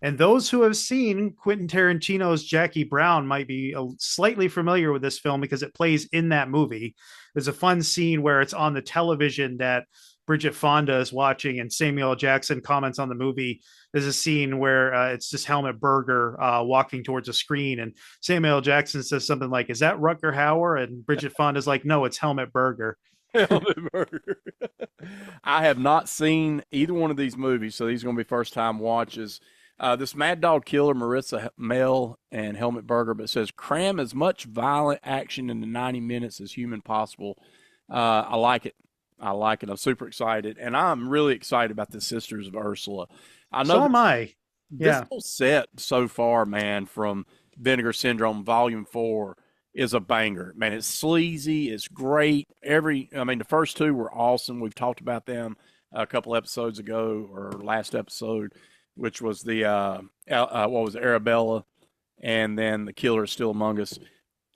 And those who have seen Quentin Tarantino's Jackie Brown might be slightly familiar with this film because it plays in that movie. There's a fun scene where it's on the television that Bridget Fonda is watching, and Samuel L. Jackson comments on the movie. There's a scene where it's just Helmut Berger walking towards a screen, and Samuel L. Jackson says something like, "Is that Rutger Hauer?" And Bridget Fonda's like, "No, it's Helmut Berger." Helmut Berger. I have not seen either one of these movies, so these are going to be first time watches. This Mad Dog Killer, Marissa Mel and Helmut Berger, but it says cram as much violent action into 90 minutes as human possible. I like it. I'm super excited, and I'm really excited about the Sisters of Ursula. I know. So am I. This whole set so far, man, from Vinegar Syndrome Volume 4 is a banger. Man, it's sleazy. It's great. The first 2 were awesome. We've talked about them a couple episodes ago or last episode, which was the, Arabella, and then The Killer is Still Among Us.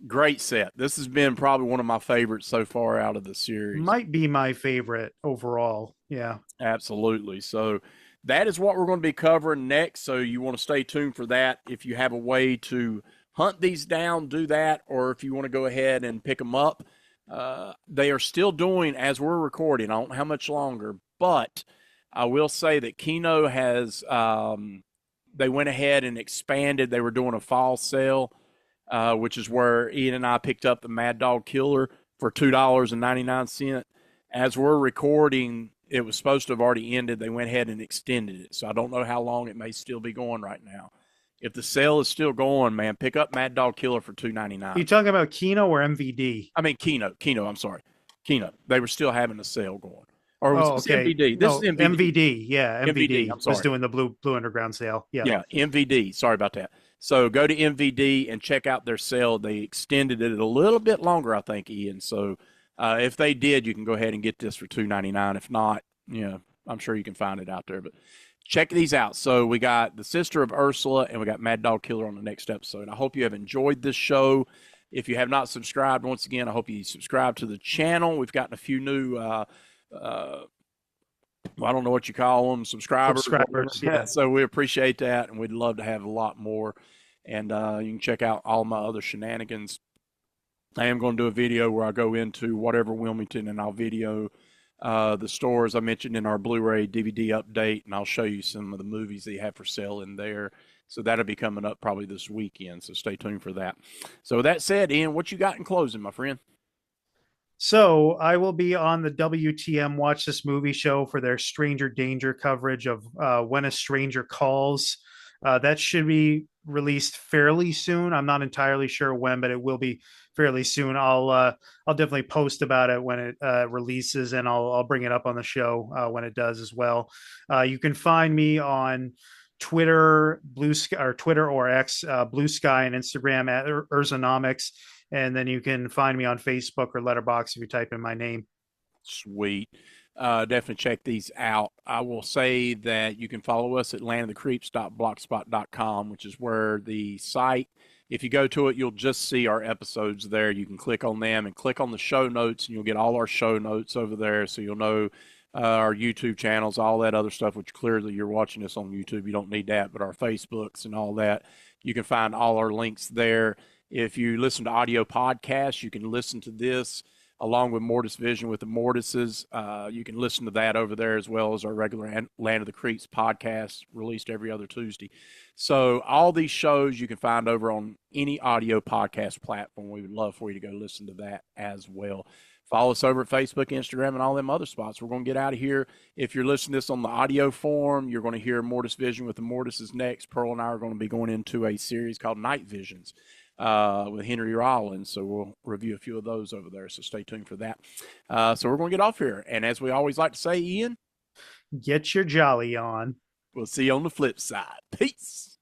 Great set. This has been probably one of my favorites so far out of the series. Might be my favorite overall. Yeah. Absolutely. So that is what we're going to be covering next. So you want to stay tuned for that. If you have a way to hunt these down, do that. Or if you want to go ahead and pick them up, they are still doing, as we're recording, I don't know how much longer, but I will say that Kino has, they went ahead and expanded. They were doing a fall sale, which is where Ian and I picked up the Mad Dog Killer for $2.99. As we're recording, it was supposed to have already ended. They went ahead and extended it. So I don't know how long it may still be going right now. If the sale is still going, man, pick up Mad Dog Killer for Are you $2.99. talking about Kino or MVD? I mean Kino. I'm sorry, Kino. They were still having a sale going, or was Oh, this okay. MVD? This is No, MVD. MVD. Yeah, MVD. MVD I'm was sorry. doing the Blue Underground sale. Yeah. Yeah, MVD. Sorry about that. So go to MVD and check out their sale. They extended it a little bit longer, I think, Ian. So if they did, you can go ahead and get this for $2.99. If not, I'm sure you can find it out there. But check these out. So we got The Sister of Ursula and we got Mad Dog Killer on the next episode. I hope you have enjoyed this show. If you have not subscribed, once again, I hope you subscribe to the channel. We've gotten a few new I don't know what you call them, subscribers. Yeah. So we appreciate that, and we'd love to have a lot more. And you can check out all my other shenanigans. I am going to do a video where I go into whatever Wilmington, and I'll video the stores I mentioned in our Blu-ray DVD update, and I'll show you some of the movies they have for sale in there. So that'll be coming up probably this weekend, so stay tuned for that. So with that said, Ian, what you got in closing, my friend? So I will be on the WTM Watch This Movie show for their Stranger Danger coverage of When a Stranger Calls. That should be released fairly soon. I'm not entirely sure when, but it will be fairly soon. I'll definitely post about it when it releases, and I'll bring it up on the show when it does as well. You can find me on Twitter, Blue Sky, or Twitter or X, Blue Sky, and Instagram at Irzanomics. And then you can find me on Facebook or Letterboxd if you type in my name. Sweet. Definitely check these out. I will say that you can follow us at landofthecreeps.blogspot.com, which is where the site, if you go to it, you'll just see our episodes there. You can click on them and click on the show notes, and you'll get all our show notes over there. So you'll know our YouTube channels, all that other stuff, which clearly you're watching this on YouTube. You don't need that, but our Facebooks and all that. You can find all our links there. If you listen to audio podcasts, you can listen to this along with Mortis Vision with the Mortises. You can listen to that over there as well as our regular Land of the Creeps podcast released every other Tuesday. So all these shows you can find over on any audio podcast platform. We would love for you to go listen to that as well. Follow us over at Facebook, Instagram, and all them other spots. We're going to get out of here. If you're listening to this on the audio form, you're going to hear Mortis Vision with the Mortises next. Pearl and I are going to be going into a series called Night Visions with Henry Rollins. So we'll review a few of those over there. So stay tuned for that. So we're going to get off here. And as we always like to say, Ian, get your jolly on. We'll see you on the flip side. Peace.